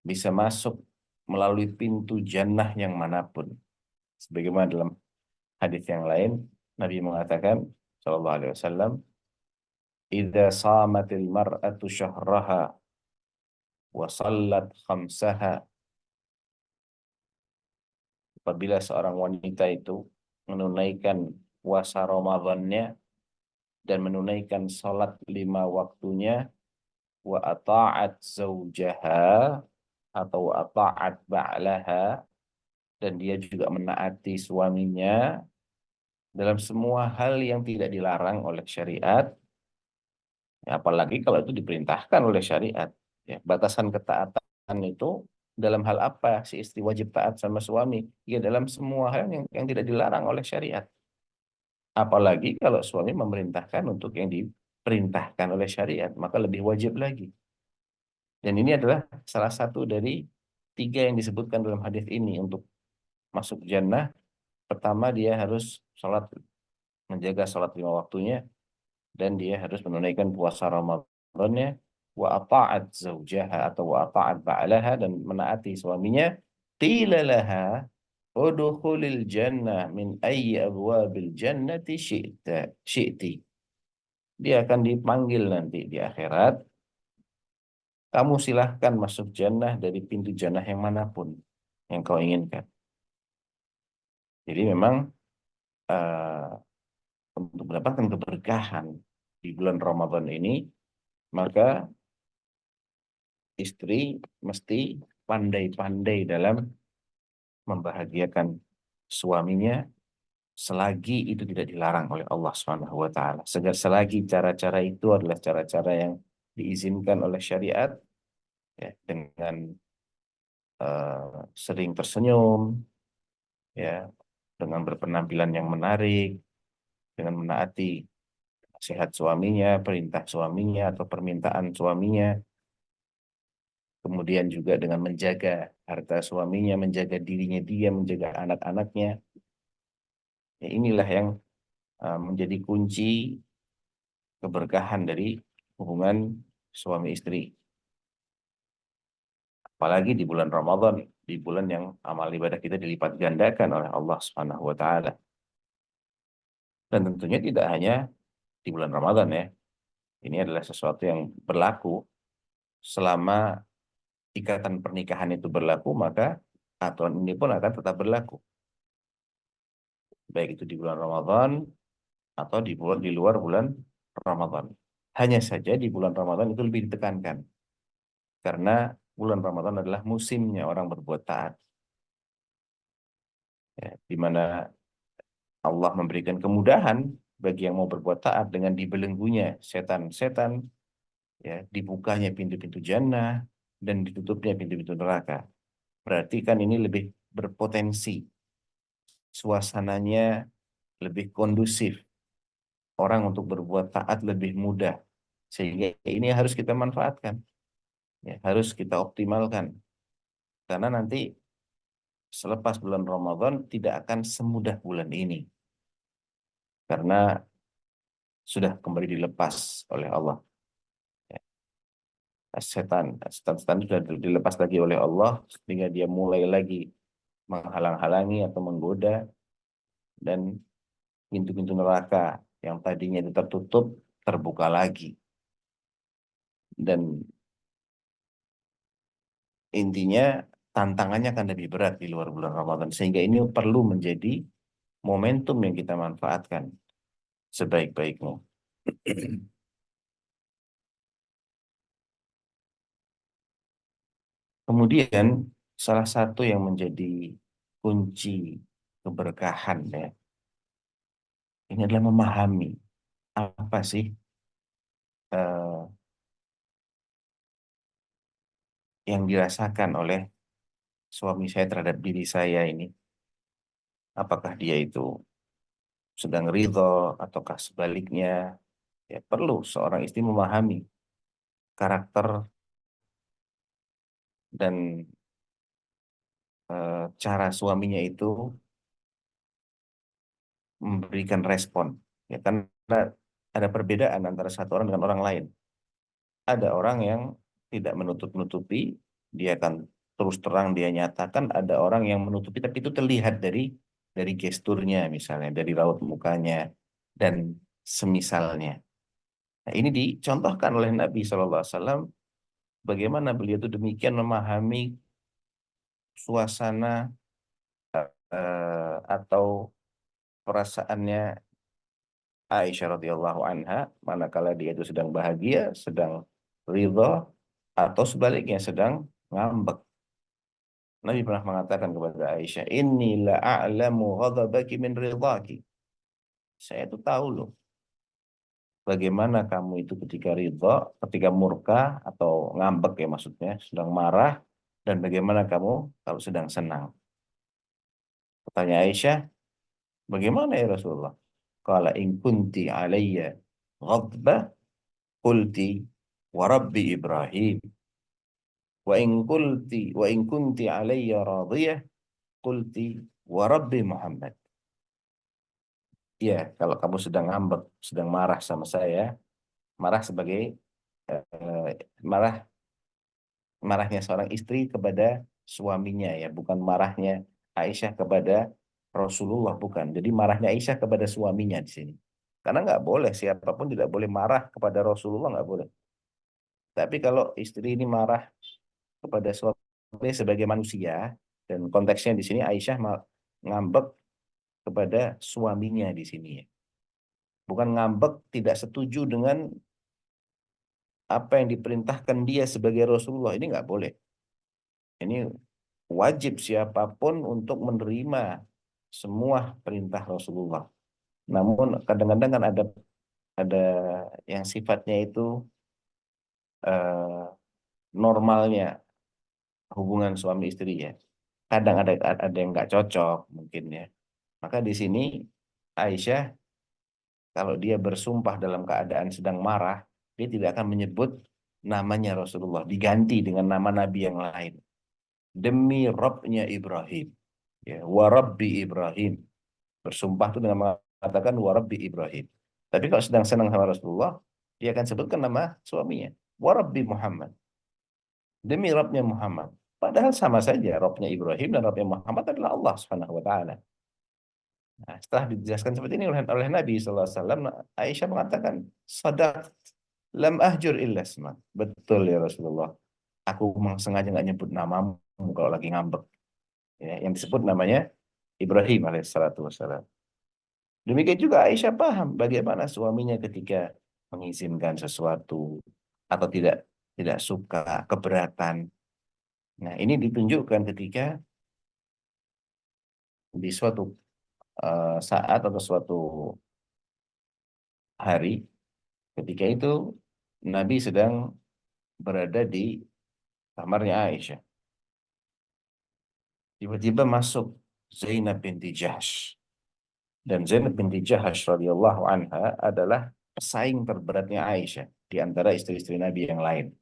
bisa masuk melalui pintu jannah yang manapun. Sebagaimana dalam hadis yang lain, Nabi mengatakan sallallahu alaihi wasallam, "Idza shamatil mar'atu syahraha wa shallat khamsaha." Apabila seorang wanita itu menunaikan puasa Ramadannya dan menunaikan salat 5 waktunya, wa ata'at zaujaha atau ata'at ba'laha, dan dia juga menaati suaminya dalam semua hal yang tidak dilarang oleh syariat, ya, apalagi kalau itu diperintahkan oleh syariat. Ya, batasan ketaatan itu dalam hal apa si istri wajib taat sama suami? Ya dalam semua hal yang tidak dilarang oleh syariat. Apalagi kalau suami memerintahkan untuk yang diperintahkan oleh syariat, maka lebih wajib lagi. Dan ini adalah salah satu dari 3 yang disebutkan dalam hadis ini untuk masuk jannah. Pertama, dia harus menjaga sholat 5 waktunya, dan dia harus menunaikan puasa Ramadannya, wa ata'at zaujaha atau wa ata'at ba'laha, dan menaati suaminya. Qila laha udkhulil jannah min ayyi abwabil jannati syi'ti. Dia akan dipanggil nanti di akhirat, kamu silahkan masuk jannah dari pintu jannah yang manapun yang kau inginkan. Jadi memang eh, untuk mendapatkan keberkahan di bulan Ramadan ini, maka istri mesti pandai-pandai dalam membahagiakan suaminya selagi itu tidak dilarang oleh Allah Subhanahu wa taala. Selagi cara-cara itu adalah cara-cara yang diizinkan oleh syariat, ya, dengan sering tersenyum, ya, dengan berpenampilan yang menarik, dengan menaati nasihat suaminya, perintah suaminya atau permintaan suaminya, kemudian juga dengan menjaga harta suaminya, menjaga dirinya dia, menjaga anak-anaknya. Ya, inilah yang menjadi kunci keberkahan dari hubungan suami istri. Apalagi di bulan Ramadan, di bulan yang amal ibadah kita dilipat gandakan oleh Allah Subhanahu wa taala. Dan tentunya tidak hanya di bulan Ramadan, ya. Ini adalah sesuatu yang berlaku selama ikatan pernikahan itu berlaku, maka aturan ini pun akan tetap berlaku. Baik itu di bulan Ramadan atau di luar bulan Ramadan. Hanya saja di bulan Ramadan itu lebih ditekankan. Karena bulan Ramadan adalah musimnya orang berbuat taat. Ya, di mana Allah memberikan kemudahan bagi yang mau berbuat taat dengan dibelenggunya setan-setan, ya, dibukanya pintu-pintu jannah, dan ditutupnya pintu-pintu neraka. Berarti kan ini lebih berpotensi, suasananya lebih kondusif, orang untuk berbuat taat lebih mudah. Sehingga ini harus kita manfaatkan, ya, harus kita optimalkan. Karena nanti selepas bulan Ramadan tidak akan semudah bulan ini. Karena sudah kembali dilepas oleh Allah. Ya, setan sudah dilepas lagi oleh Allah, sehingga dia mulai lagi menghalang-halangi atau menggoda, dan pintu-pintu neraka yang tadinya itu tertutup terbuka lagi. Dan intinya tantangannya akan lebih berat di luar bulan Ramadan, sehingga ini perlu menjadi momentum yang kita manfaatkan sebaik-baiknya. Kemudian salah satu yang menjadi kunci keberkahan, ya, ini adalah memahami apa sih eh, yang dirasakan oleh suami saya terhadap diri saya ini. Apakah dia itu sedang ridho ataukah sebaliknya? Ya, perlu seorang istri memahami karakter dan cara suaminya itu memberikan respon. Ya, karena ada perbedaan antara satu orang dengan orang lain. Ada orang yang tidak menutup-nutupi, dia akan terus terang dia nyatakan. Ada orang yang menutupi, tapi itu terlihat dari gesturnya, misalnya dari raut mukanya dan semisalnya. Nah, ini dicontohkan oleh Nabi SAW bagaimana beliau itu demikian memahami suasana atau perasaannya Aisyah radhiyallahu anha, manakala dia itu sedang bahagia, sedang ridha, atau sebaliknya sedang ngambek. Nabi pernah mengatakan kepada Aisyah, "Inni la a'lamu ghadabaki min ridhaki." Saya itu tahu loh bagaimana kamu itu ketika ridha, ketika murka atau ngambek ya maksudnya, sedang marah, dan bagaimana kamu kalau sedang senang. Pertanyaan Aisyah, bagaimana ya Rasulullah? Qala in kunti alayya ghadbah qulti wa rabbi Ibrahim wa in kunti alayya radiyah qulti wa rabbi Muhammad. Ya, kalau kamu sedang ngambek, sedang marah sama saya, marah sebagai eh, marah marahnya seorang istri kepada suaminya ya, bukan marahnya Aisyah kepada Rasulullah, bukan. Jadi marahnya Aisyah kepada suaminya di sini. Karena nggak boleh, siapapun tidak boleh marah kepada Rasulullah, nggak boleh. Tapi kalau istri ini marah kepada suami sebagai manusia, dan konteksnya di sini Aisyah ngambek kepada suaminya di sini ya. Bukan ngambek tidak setuju dengan apa yang diperintahkan dia sebagai Rasulullah, ini nggak boleh. Ini wajib siapapun untuk menerima semua perintah Rasulullah. Namun kadang-kadang kan ada yang sifatnya itu eh, normalnya hubungan suami istri ya. Kadang ada yang nggak cocok mungkin ya. Maka di sini Aisyah kalau dia bersumpah dalam keadaan sedang marah, dia tidak akan menyebut namanya Rasulullah, diganti dengan nama Nabi yang lain. Demi Rabbnya Ibrahim, ya, wa Rabbi Ibrahim. Bersumpah itu dengan mengatakan wa Rabbi Ibrahim. Tapi kalau sedang senang sama Rasulullah, dia akan sebutkan nama suaminya, wa Rabbi Muhammad. Demi Rabbnya Muhammad. Padahal sama saja, Rabbnya Ibrahim dan Rabbnya Muhammad adalah Allah Subhanahu wa taala. Nah, setelah dijelaskan seperti ini oleh Nabi SAW, Aisyah mengatakan, Sadaq, lam ahjur illa asma. Betul ya Rasulullah. Aku memang sengaja nggak nyebut namamu kalau lagi ngambek. Ya, yang disebut namanya Ibrahim alaihissalatu wassalam. Demikian juga Aisyah paham bagaimana suaminya ketika mengizinkan sesuatu atau tidak suka, keberatan. Nah, ini ditunjukkan ketika di suatu saat atau suatu hari, ketika itu Nabi sedang berada di kamarnya Aisyah. Tiba-tiba masuk Zainab binti Jahsh. Dan Zainab binti Jahsh radhiyallahu anha adalah pesaing terberatnya Aisyah di antara istri-istri Nabi yang lain.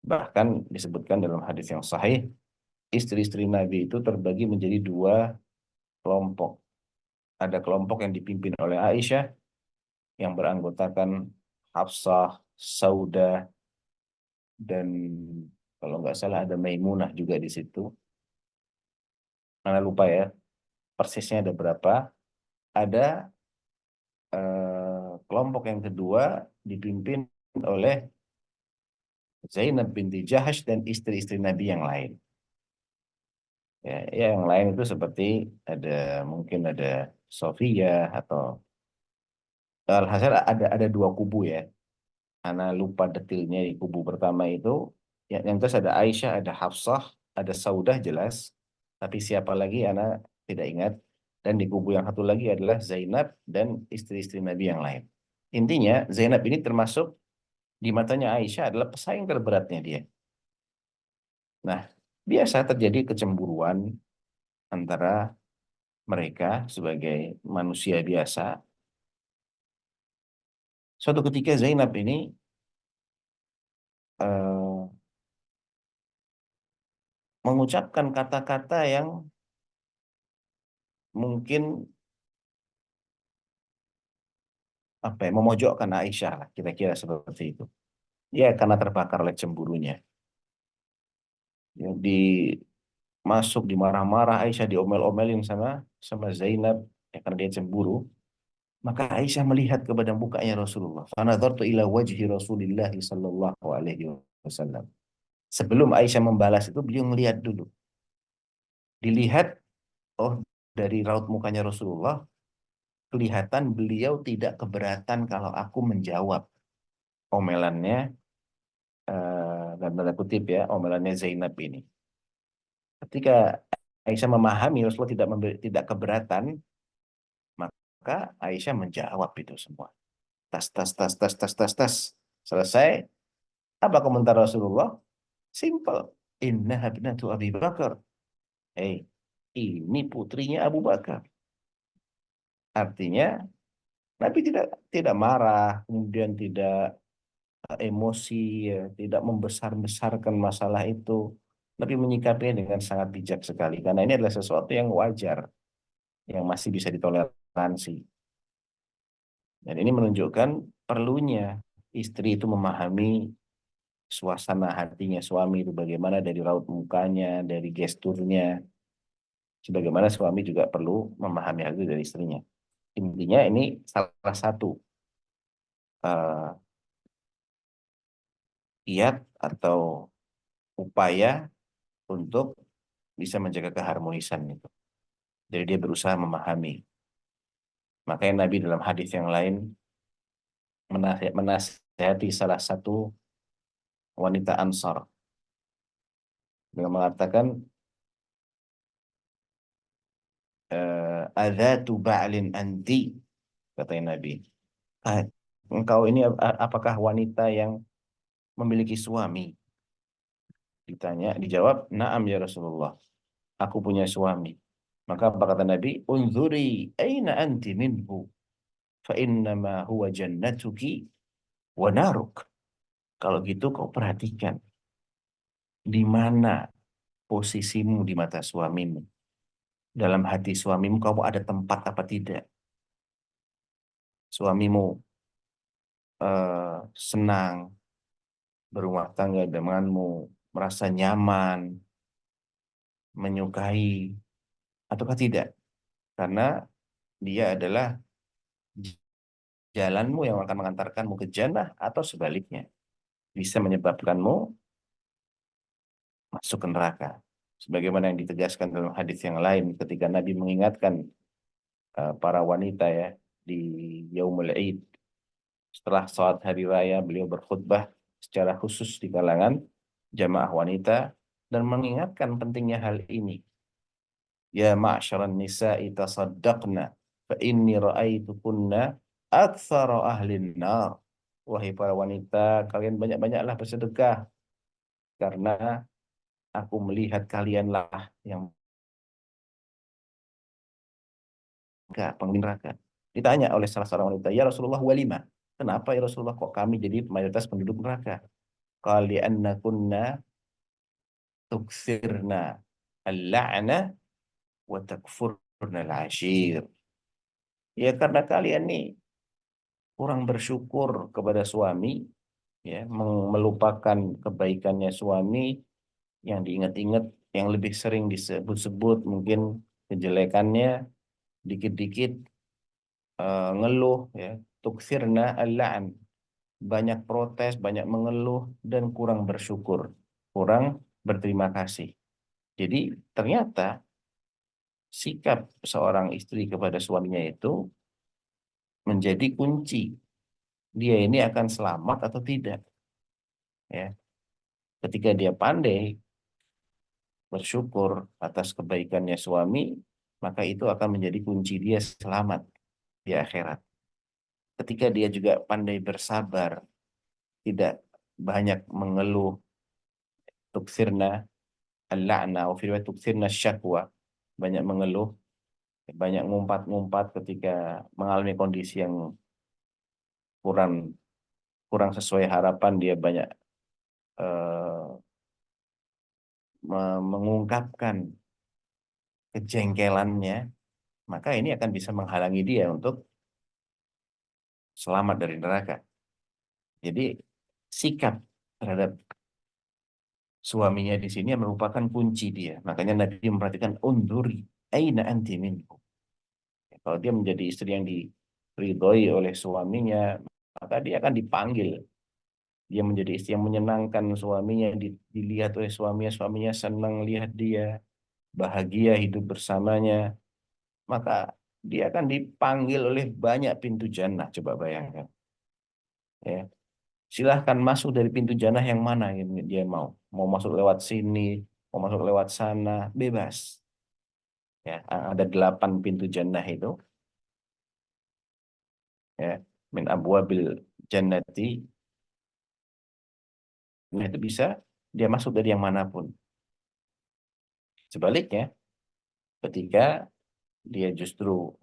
Bahkan disebutkan dalam hadis yang sahih, istri-istri Nabi itu terbagi menjadi dua kelompok. Ada kelompok yang dipimpin oleh Aisyah, yang beranggotakan Hafsah, Saudah, dan kalau nggak salah ada Maimunah juga di situ. Karena lupa ya, persisnya ada berapa. Ada kelompok yang kedua dipimpin oleh Zainab binti Jahash dan istri-istri Nabi yang lain. Ya, yang lain itu seperti ada mungkin ada Sofia atau alhasil ada dua kubu ya. Ana lupa detailnya di kubu pertama itu. Yang terus ada Aisyah, ada Hafsah, ada Saudah jelas. Tapi siapa lagi Ana tidak ingat. Dan di kubu yang satu lagi adalah Zainab dan istri-istri Nabi yang lain. Intinya Zainab ini termasuk di matanya Aisyah adalah pesaing terberatnya dia. Nah, biasa terjadi kecemburuan antara mereka sebagai manusia biasa. Suatu ketika Zainab ini eh, mengucapkan kata-kata yang mungkin apa ya, memojokkan Aisyah lah, kira-kira seperti itu. Ya karena terbakar oleh cemburunya. Ya, masuk dimarah-marah, Aisyah diomel-omelin sama sama Zainab ya, karena dia cemburu. Maka Aisyah melihat kepada mukanya Rasulullah. Fanadhartu ila wajhi Rasulillah sallallahu alaihi wasallam. Sebelum Aisyah membalas itu, beliau melihat dulu. Dilihat, oh, dari raut mukanya Rasulullah kelihatan beliau tidak keberatan kalau aku menjawab omelannya, dan tanda kutip ya, omelannya Zainab ini. Ketika Aisyah memahami Rasulullah tidak keberatan, maka Aisyah menjawab itu semua. Tas, tas, tas, tas, tas, tas, tas. Selesai. Apa komentar Rasulullah? Simple. Innaha binatu Abi Bakar. Hei, ini putrinya Abu Bakar. Artinya Nabi tidak tidak marah, kemudian tidak emosi, ya, tidak membesar-besarkan masalah itu. Nabi menyikapinya dengan sangat bijak sekali. Karena ini adalah sesuatu yang wajar, yang masih bisa ditoleransi. Dan ini menunjukkan perlunya istri itu memahami suasana hatinya suami itu bagaimana dari raut mukanya, dari gesturnya. Sebagaimana suami juga perlu memahami hal itu dari istrinya. Intinya ini salah satu uh, kiat atau upaya untuk bisa menjaga keharmonisan itu. Jadi dia berusaha memahami. Makanya Nabi dalam hadis yang lain menasihati salah satu wanita Ansar dengan mengatakan, adzatu ba'lin anti, kata Nabi. "Ah, engkau ini apakah wanita yang memiliki suami?" Ditanya, dijawab, "Na'am ya Rasulullah, aku punya suami." Maka apa kata Nabi? "Unzuri aina anti minhu, fa innama huwa jannatuki wa naruk." Kalau gitu kau perhatikan di mana posisimu di mata suamimu. Dalam hati suamimu kamu ada tempat apa tidak? Suamimu senang berumah tangga denganmu, merasa nyaman, menyukai, ataukah tidak? Karena dia adalah jalanmu yang akan mengantarkanmu ke jannah, atau sebaliknya bisa menyebabkanmu masuk ke neraka. Sebagaimana yang ditegaskan dalam hadis yang lain ketika Nabi mengingatkan para wanita ya di Yaumul Id, setelah sholat hari raya beliau berkhutbah secara khusus di kalangan jamaah wanita dan mengingatkan pentingnya hal ini. Ya ma'syaran nisa'i tasaddaqna fa inni ra'aitukunna aktsara ahlin nar. Wahai para wanita, kalian banyak-banyaklah bersedekah karena aku melihat kalianlah yang penghuni neraka. Ditanya oleh salah seorang wanita, "Ya Rasulullah, walima? Kenapa ya Rasulullah kok kami jadi mayoritas penduduk neraka?" Qala li'anna kunna tukthirna al-la'na wa takfurna al-ashir. Ya karena kalian nih kurang bersyukur kepada suami, ya, melupakan kebaikannya suami, yang diingat-ingat, yang lebih sering disebut-sebut mungkin kejelekannya, dikit-dikit ngeluh, ya, tukthirna al-la'n, banyak protes, banyak mengeluh, dan kurang bersyukur, kurang berterima kasih. Jadi ternyata sikap seorang istri kepada suaminya itu menjadi kunci dia ini akan selamat atau tidak. Ya, ketika dia pandai bersyukur atas kebaikannya suami, maka itu akan menjadi kunci dia selamat di akhirat. Ketika dia juga pandai bersabar, tidak banyak mengeluh, tuksirna al-la'na, wa fi riwayat tuksirna syakwa, banyak mengeluh, banyak ngumpat-ngumpat ketika mengalami kondisi yang kurang kurang sesuai harapan, dia banyak eh, mengungkapkan kejengkelannya, maka ini akan bisa menghalangi dia untuk selamat dari neraka. Jadi sikap terhadap suaminya di sini merupakan kunci dia. Makanya Nabi memperhatikan unduri aina anti minhu. Kalau dia menjadi istri yang diridhoi oleh suaminya, maka dia akan dipanggil. Dia menjadi istri yang menyenangkan suaminya, dilihat oleh suaminya, suaminya senang lihat dia, bahagia hidup bersamanya, maka dia akan dipanggil oleh banyak pintu jannah. Coba bayangkan. Ya. Silahkan masuk dari pintu jannah yang mana yang dia mau. Mau masuk lewat sini, mau masuk lewat sana, bebas. Ya, ada 8 pintu jannah itu. Ya, min abwabil jannati. Nah, itu bisa dia masuk dari yang manapun. Sebaliknya, ketika dia justru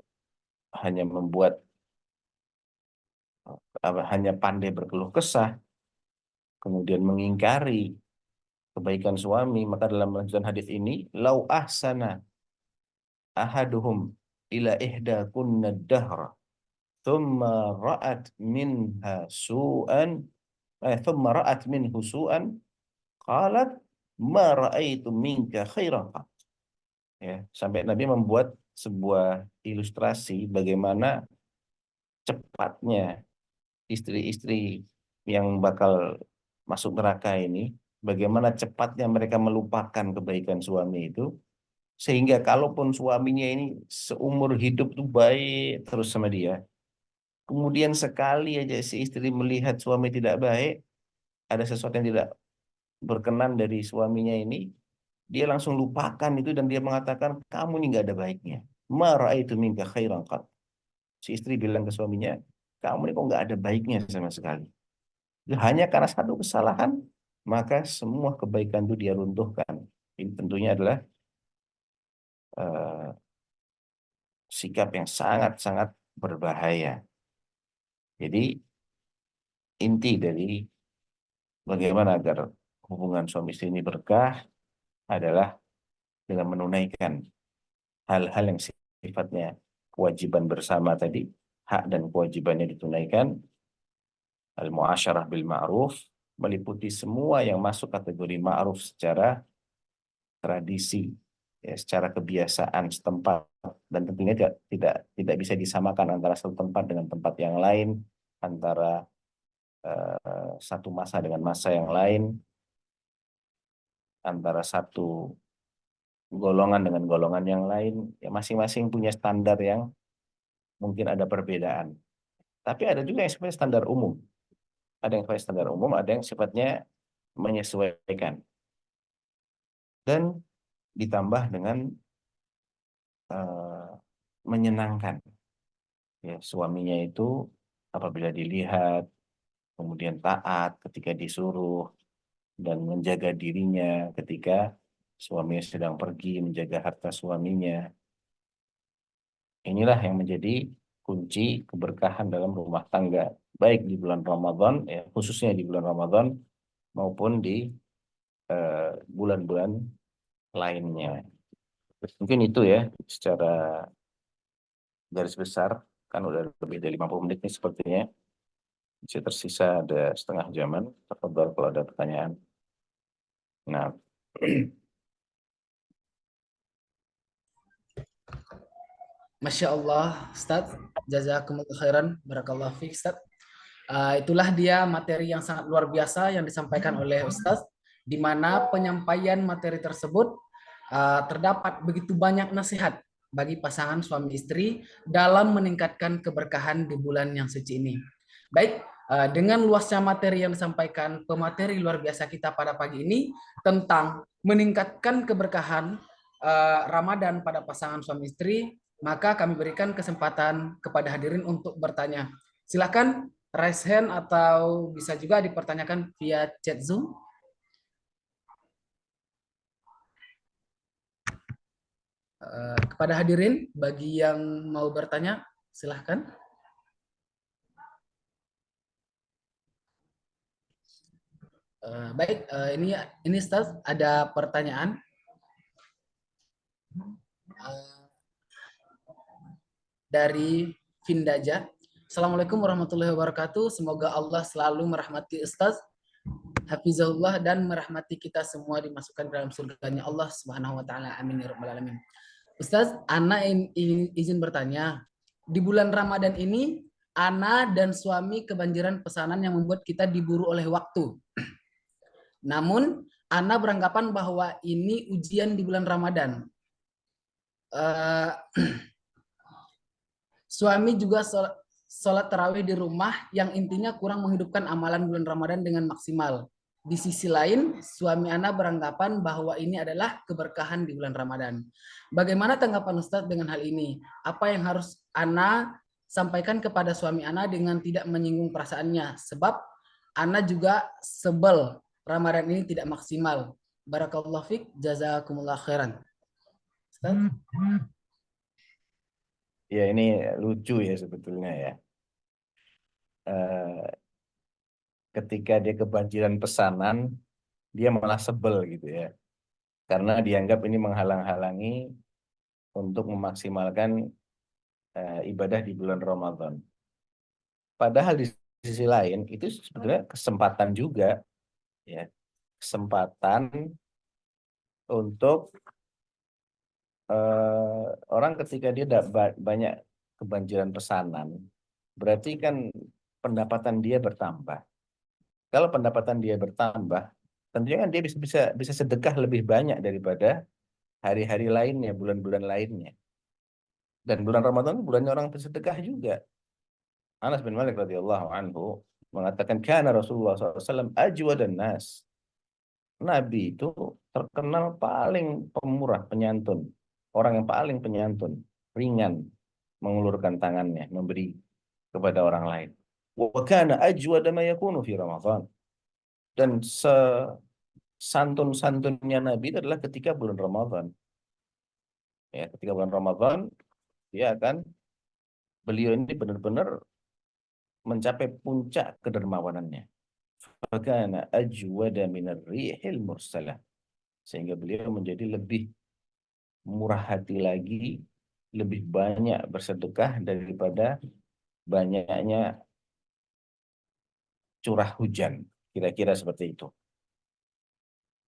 hanya membuat hanya pandai berkeluh kesah, kemudian mengingkari kebaikan suami, maka dalam lanjutan hadis ini, lau ahsana ahaduhum ila ihda kunna dahra thumma ra'at minha su'an thumma ra'at minhu su'an qalat ma ra'aitu minka khairan qat. Ya, sampai Nabi membuat sebuah ilustrasi bagaimana cepatnya istri-istri yang bakal masuk neraka ini, bagaimana cepatnya mereka melupakan kebaikan suami itu, sehingga kalaupun suaminya ini seumur hidup tuh baik terus sama dia, kemudian sekali aja si istri melihat suami tidak baik, ada sesuatu yang tidak berkenan dari suaminya ini, dia langsung lupakan itu dan dia mengatakan, kamu ini nggak ada baiknya. Ma ra'aitu minka khairan qat. Si istri bilang ke suaminya, kamu ini kok nggak ada baiknya sama sekali. Hanya karena satu kesalahan, maka semua kebaikan itu dia runtuhkan. Ini tentunya adalah eh, sikap yang sangat-sangat berbahaya. Jadi inti dari bagaimana agar hubungan suami istri ini berkah adalah dengan menunaikan hal-hal yang sifatnya kewajiban bersama tadi, hak dan kewajibannya ditunaikan, al-muasyarah bil ma'ruf, meliputi semua yang masuk kategori ma'ruf secara tradisi, ya, secara kebiasaan setempat, dan tentunya tidak bisa disamakan antara satu tempat dengan tempat yang lain, antara satu masa dengan masa yang lain, antara satu golongan dengan golongan yang lain, ya masing-masing punya standar yang mungkin ada perbedaan. Tapi ada juga yang sifatnya standar umum. Ada yang sifatnya standar umum, ada yang sifatnya menyesuaikan. Dan ditambah dengan uh, menyenangkan. Ya, suaminya itu apabila dilihat, kemudian taat ketika disuruh, dan menjaga dirinya ketika suaminya sedang pergi, menjaga harta suaminya. Inilah yang menjadi kunci keberkahan dalam rumah tangga, baik di bulan Ramadan, ya, khususnya di bulan Ramadan, maupun di bulan-bulan lainnya. Mungkin itu ya, secara garis besar, kan udah lebih dari 50 menit nih sepertinya. Masih tersisa ada setengah jaman. Tafadhol kalau ada pertanyaan. Nah, Masya Allah, Ustadz. Jazakumullah khairan. Barakallahu fiik, Ustadz. Itulah dia materi yang sangat luar biasa yang disampaikan oleh Ustadz, di mana penyampaian materi tersebut terdapat begitu banyak nasihat bagi pasangan suami istri dalam meningkatkan keberkahan di bulan yang suci ini. Baik, dengan luasnya materi yang disampaikan pemateri luar biasa kita pada pagi ini tentang meningkatkan keberkahan Ramadan pada pasangan suami istri, maka kami berikan kesempatan kepada hadirin untuk bertanya. Silakan raise hand atau bisa juga dipertanyakan via chat Zoom. Kepada hadirin, bagi yang mau bertanya, silahkan. Baik, ini Ustaz, ada pertanyaan dari Vindaja. Assalamualaikum warahmatullahi wabarakatuh. Semoga Allah selalu merahmati Ustaz, hafizahullah, dan merahmati kita semua dimasukkan dalam surganya Allah Subhanahu wa taala. Amin ya rabbal alamin. Ustaz, Ana izin bertanya. Di bulan Ramadan ini, Ana dan suami kebanjiran pesanan yang membuat kita diburu oleh waktu. Namun, Ana beranggapan bahwa ini ujian di bulan Ramadan. Eh, Suami juga sholat tarawih di rumah yang intinya kurang menghidupkan amalan bulan Ramadan dengan maksimal. Di sisi lain, suami Ana beranggapan bahwa ini adalah keberkahan di bulan Ramadan. Bagaimana tanggapan Ustadz dengan hal ini? Apa yang harus Ana sampaikan kepada suami Ana dengan tidak menyinggung perasaannya? Sebab Ana juga sebel Ramadan ini tidak maksimal. Barakallahu fiq, jazakumullah khairan. Ustadz? Ya ini lucu ya sebetulnya ya. Eh, Ketika dia kebanjiran pesanan, dia malah sebel gitu ya. Karena dianggap ini menghalang-halangi untuk memaksimalkan ibadah di bulan Ramadan. Padahal di sisi lain itu sebetulnya kesempatan juga ya. Kesempatan untuk orang ketika dia banyak kebanjiran pesanan, berarti kan pendapatan dia bertambah. Kalau pendapatan dia bertambah, tentunya kan dia bisa bisa bisa sedekah lebih banyak daripada hari-hari lainnya, bulan-bulan lainnya. Dan bulan Ramadan bulannya orang bersedekah juga. Anas bin Malik radhiyallahu anhu mengatakan kana Rasulullah SAW ajwa dan nas. Nabi itu terkenal paling pemurah, penyantun. Orang yang paling penyantun, ringan mengulurkan tangannya, memberi kepada orang lain. Wa kana ajwada ma yakunu fi Ramadan. Dan santun-santunnya Nabi itu adalah ketika bulan Ramadan. Ya, ketika bulan Ramadan, dia akan beliau ini benar-benar mencapai puncak kedermawanannya. Fakana ajwada minar rihil mursalah. Sehingga beliau menjadi lebih murah hati lagi, lebih banyak bersedekah daripada banyaknya curah hujan. Kira-kira seperti itu.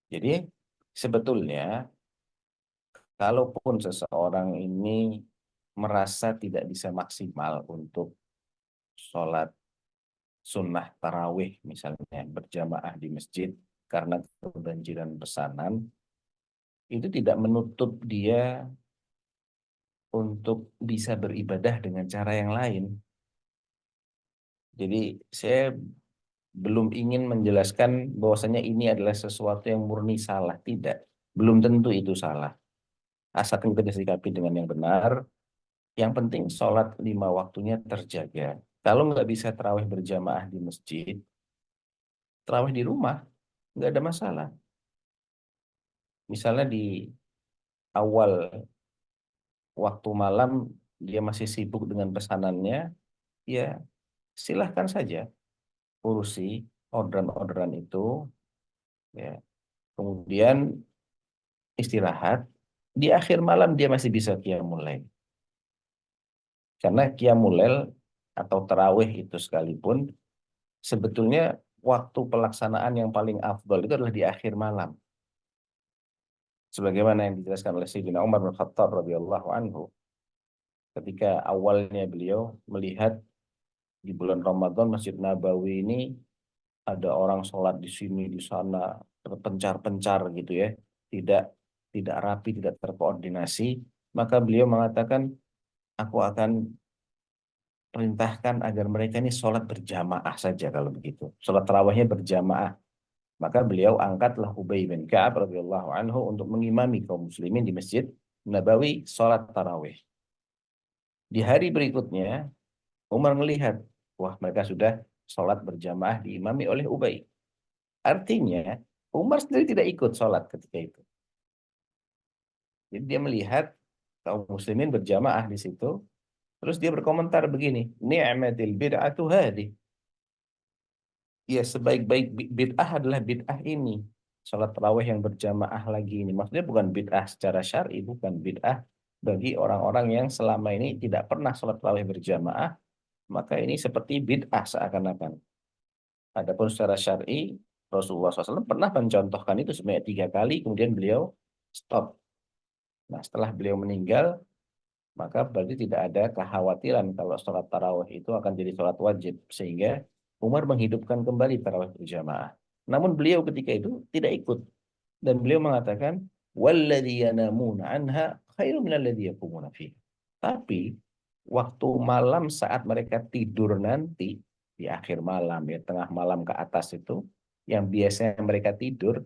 Jadi sebetulnya kalaupun seseorang ini merasa tidak bisa maksimal untuk sholat sunnah tarawih misalnya berjamaah di masjid karena kebanjiran pesanan, itu tidak menutup dia untuk bisa beribadah dengan cara yang lain. Jadi saya belum ingin menjelaskan bahwasanya ini adalah sesuatu yang murni salah. Tidak. Belum tentu itu salah. Asalkan kita disikapi dengan yang benar, yang penting sholat 5 waktunya terjaga. Kalau nggak bisa tarawih berjamaah di masjid, tarawih di rumah, nggak ada masalah. Misalnya di awal waktu malam, dia masih sibuk dengan pesanannya, ya silahkan saja urusi orderan-orderan itu, ya. Kemudian istirahat, di akhir malam dia masih bisa qiyamul lail. Karena qiyamul lail atau tarawih itu sekalipun, sebetulnya waktu pelaksanaan yang paling afdol itu adalah di akhir malam. Sebagaimana yang dijelaskan oleh Sayyidina Umar bin Khattab radhiyallahu anhu, ketika awalnya beliau melihat di bulan Ramadan Masjid Nabawi ini ada orang sholat di sini di sana terpencar-pencar gitu ya, tidak tidak rapi, tidak terkoordinasi, maka beliau mengatakan, aku akan perintahkan agar mereka ini sholat berjamaah saja kalau begitu, sholat tarawihnya berjamaah. Maka beliau angkatlah Ubay bin Ka'ab radhiyallahu anhu untuk mengimami kaum muslimin di Masjid Nabawi sholat tarawih. Di hari berikutnya Umar melihat, wah mereka sudah sholat berjamaah diimami oleh Ubay. Artinya Umar sendiri tidak ikut sholat ketika itu. Jadi dia melihat kaum muslimin berjamaah di situ, terus dia berkomentar begini, ni'matil bid'atu hadhi. Ya, sebaik-baik bid'ah adalah bid'ah ini. Sholat tarawih yang berjamaah lagi ini. Maksudnya bukan bid'ah secara syar'i, bukan bid'ah bagi orang-orang yang selama ini tidak pernah sholat tarawih berjamaah, maka ini seperti bid'ah seakan-akan. Adapun secara syar'i, Rasulullah SAW pernah mencontohkan itu sebanyak 3 kali, kemudian beliau stop. Nah, setelah beliau meninggal, maka berarti tidak ada kekhawatiran kalau sholat tarawih itu akan jadi sholat wajib. Sehingga Umar menghidupkan kembali tarawih berjamaah. Namun beliau ketika itu tidak ikut. Dan beliau mengatakan, وَالَّذِي يَنَامُونَ عَنْهَا خَيْرٌ مِنَ الَّذِي يَقُومُونَ فِيهِ. Tapi, waktu malam saat mereka tidur nanti, di akhir malam, ya tengah malam ke atas itu, yang biasanya mereka tidur,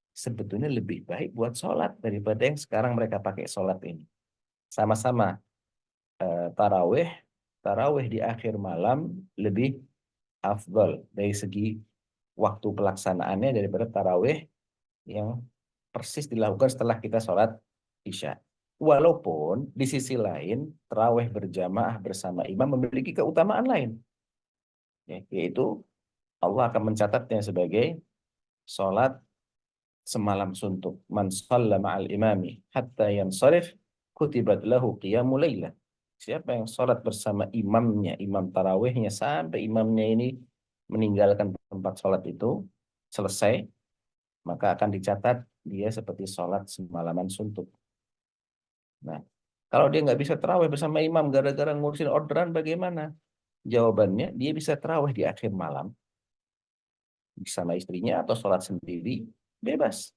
sebetulnya lebih baik buat sholat daripada yang sekarang mereka pakai sholat ini. Sama-sama tarawih, tarawih di akhir malam lebih afdal dari segi waktu pelaksanaannya daripada tarawih yang persis dilakukan setelah kita sholat Isya. Walaupun di sisi lain, tarawih berjamaah bersama imam memiliki keutamaan lain. Ya, yaitu Allah akan mencatatnya sebagai sholat semalam suntuk. Man shalla ma'al imami hatta yansarif kutibat lahu qiyamul lailah. Siapa yang sholat bersama imamnya, imam tarawihnya sampai imamnya ini meninggalkan tempat sholat itu selesai, maka akan dicatat dia seperti sholat semalaman suntuk. Nah, kalau dia nggak bisa tarawih bersama imam gara-gara ngurusin orderan bagaimana? Jawabannya, dia bisa tarawih di akhir malam bersama istrinya atau sholat sendiri, bebas.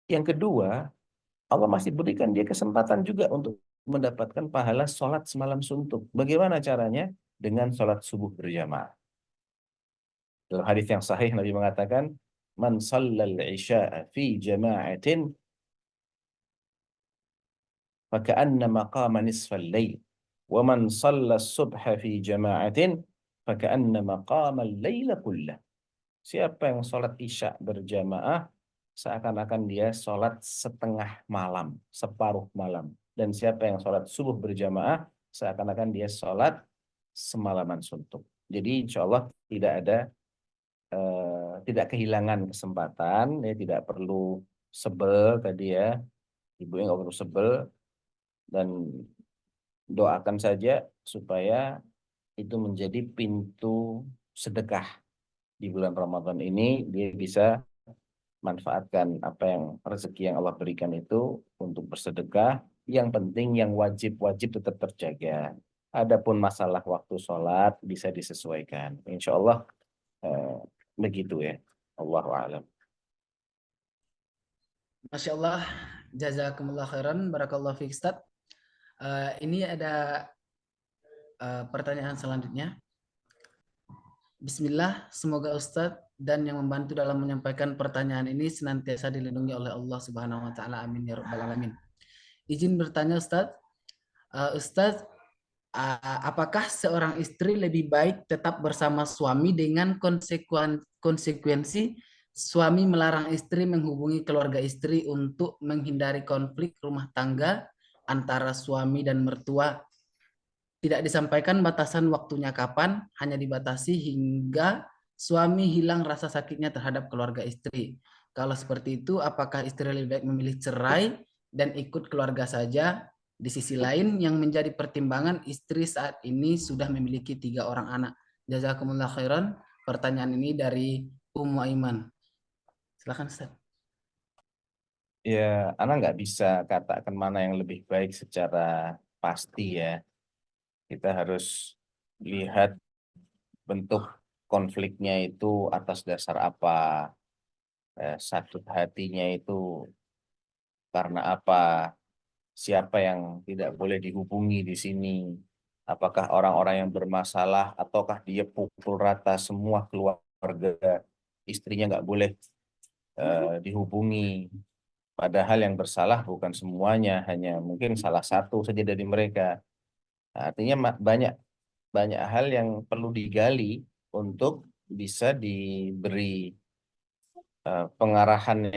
Yang kedua, Allah masih berikan dia kesempatan juga untuk mendapatkan pahala sholat semalam suntuk. Bagaimana caranya? Dengan sholat subuh berjamaah. Dalam hadis yang sahih, Nabi mengatakan, Man sallal isya'a fi jama'atin faka'annama qama nisfal lail. Wa man sallal subha fi jama'atin faka'annama qama al-laila kullah. Siapa yang sholat isya berjamaah, seakan-akan dia sholat setengah malam, separuh malam. Dan siapa yang sholat subuh berjamaah, seakan-akan dia sholat semalaman suntuk. Jadi insya Allah tidak ada, tidak kehilangan kesempatan, ya tidak perlu sebel tadi ya, ibu yang nggak perlu sebel, dan doakan saja supaya itu menjadi pintu sedekah di bulan Ramadan ini, dia bisa manfaatkan apa yang rezeki yang Allah berikan itu untuk bersedekah. Yang penting yang wajib-wajib tetap terjaga. Adapun masalah waktu sholat bisa disesuaikan. Insya Allah eh, begitu ya. Allahu a'lam. Masya Allah, jazakumullah khairan, barakallahu fiik Ustaz. Ini ada pertanyaan selanjutnya. Bismillah, semoga Ustadz dan yang membantu dalam menyampaikan pertanyaan ini senantiasa dilindungi oleh Allah Subhanahu wa taala. Amin ya rabbal alamin. Izin bertanya Ustadz, Ustadz, apakah seorang istri lebih baik tetap bersama suami dengan konsekuensi suami melarang istri menghubungi keluarga istri untuk menghindari konflik rumah tangga antara suami dan mertua? Tidak disampaikan batasan waktunya kapan, hanya dibatasi hingga suami hilang rasa sakitnya terhadap keluarga istri. Kalau seperti itu, apakah istri lebih baik memilih cerai dan ikut keluarga saja? Di sisi lain, yang menjadi pertimbangan istri saat ini sudah memiliki 3 orang anak. Jazakumullah khairan. Pertanyaan ini dari Ummu Aiman. Silakan Ustaz. Ya, anak nggak bisa katakan mana yang lebih baik secara pasti ya. Kita harus lihat bentuk konfliknya itu atas dasar apa, sakit hatinya itu karena apa, siapa yang tidak boleh dihubungi di sini, apakah orang-orang yang bermasalah ataukah dia pukul rata semua keluarga istrinya nggak boleh dihubungi, padahal yang bersalah bukan semuanya, hanya mungkin salah satu saja dari mereka. Nah, artinya banyak banyak hal yang perlu digali untuk bisa diberi pengarahan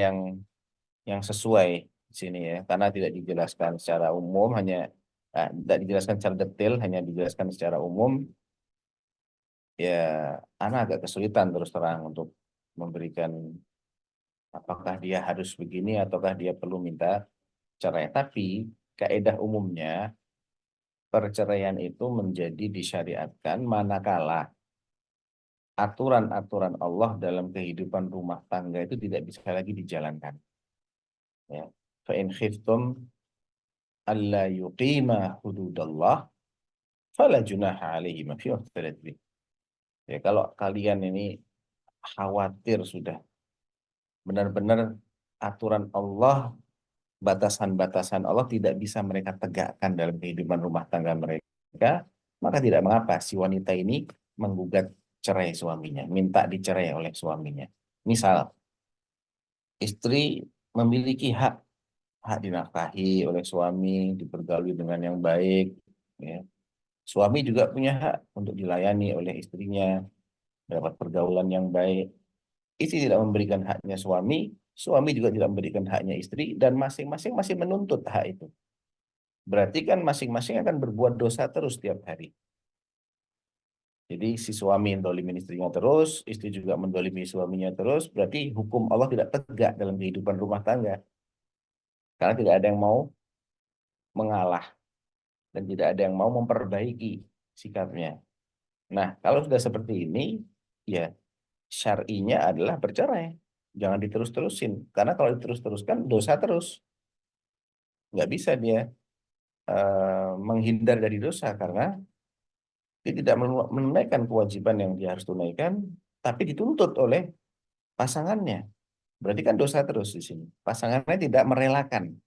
yang sesuai di sini ya, karena tidak dijelaskan secara umum, hanya tidak dijelaskan secara detail, hanya dijelaskan secara umum. Ya, anak agak kesulitan terus terang untuk memberikan apakah dia harus begini ataukah dia perlu minta cerai. Tapi kaidah umumnya perceraian itu menjadi disyariatkan manakala aturan-aturan Allah dalam kehidupan rumah tangga itu tidak bisa lagi dijalankan. Ya. Fa in khiftum alla yuqima hududallah fala junaha alaihima fi waqtilati bih. Ya, kalau kalian ini khawatir sudah benar-benar aturan Allah, batasan-batasan Allah tidak bisa mereka tegakkan dalam kehidupan rumah tangga mereka, maka tidak mengapa si wanita ini menggugat cerai suaminya, minta dicerai oleh suaminya. Misal, istri memiliki hak dinafkahi oleh suami, dipergauli dengan yang baik, ya. Suami juga punya hak untuk dilayani oleh istrinya, dapat pergaulan yang baik. Istri tidak memberikan haknya suami, suami juga tidak memberikan haknya istri, dan masing-masing masih menuntut hak itu. Berarti kan masing-masing akan berbuat dosa terus tiap hari. Jadi si suami mendolimi istrinya terus, istri juga mendolimi suaminya terus, berarti hukum Allah tidak tegak dalam kehidupan rumah tangga. Karena tidak ada yang mau mengalah, dan tidak ada yang mau memperbaiki sikapnya. Nah, kalau sudah seperti ini, ya syar'inya adalah bercerai. Jangan diterus-terusin. Karena kalau diterus-teruskan, dosa terus. Nggak bisa dia menghindar dari dosa, karena dia tidak menunaikan kewajiban yang dia harus tunaikan, tapi dituntut oleh pasangannya. Berarti kan dosa terus di sini. Pasangannya tidak merelakan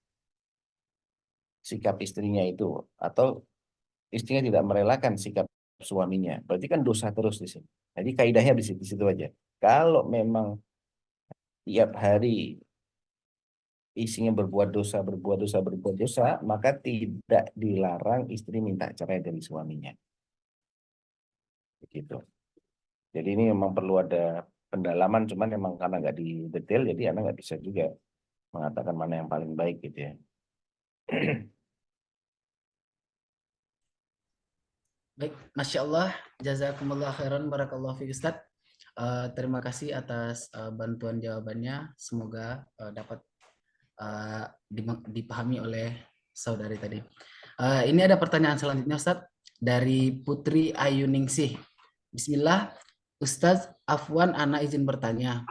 sikap istrinya itu, atau istrinya tidak merelakan sikap suaminya. Berarti kan dosa terus di sini. Jadi kaidahnya di situ aja. Kalau memang tiap hari isinya berbuat dosa, berbuat dosa, berbuat dosa, maka tidak dilarang istri minta cerai dari suaminya. Begitu. Jadi ini memang perlu ada pendalaman, cuman memang karena nggak didetail, jadi anak nggak bisa juga mengatakan mana yang paling baik gitu ya. Baik, Masya Allah, jazakumullah khairan, barakallahu fiik Ustaz. Terima kasih atas bantuan jawabannya. Semoga dapat dipahami oleh saudari tadi. Ini ada pertanyaan selanjutnya Ustaz dari Putri Ayuningsih. Bismillah, Ustaz Afwan, Ana izin bertanya.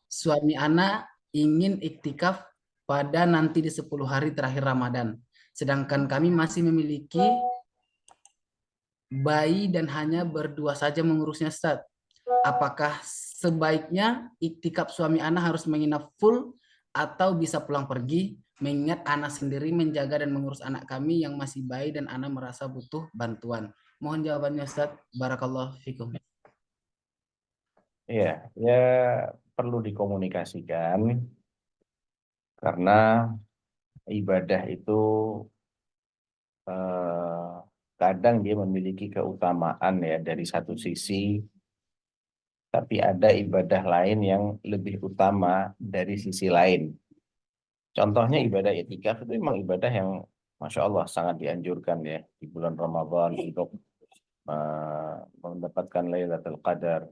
Suami Ana ingin iktikaf pada nanti di 10 hari terakhir Ramadan. Sedangkan kami masih memiliki bayi dan hanya berdua saja mengurusnya Ustaz. Apakah sebaiknya iktikaf suami Ana harus menginap full atau bisa pulang pergi, mengingat Ana sendiri menjaga dan mengurus anak kami yang masih bayi dan Ana merasa butuh bantuan. Mohon jawabannya Ustaz. Barakallahu fikum. Iya, ya perlu dikomunikasikan, karena ibadah itu eh, kadang dia memiliki keutamaan ya dari satu sisi, tapi ada ibadah lain yang lebih utama dari sisi lain. Contohnya ibadah itikaf itu memang ibadah yang Masya Allah sangat dianjurkan ya di bulan Ramadan untuk mendapatkan Lailatul Qadar,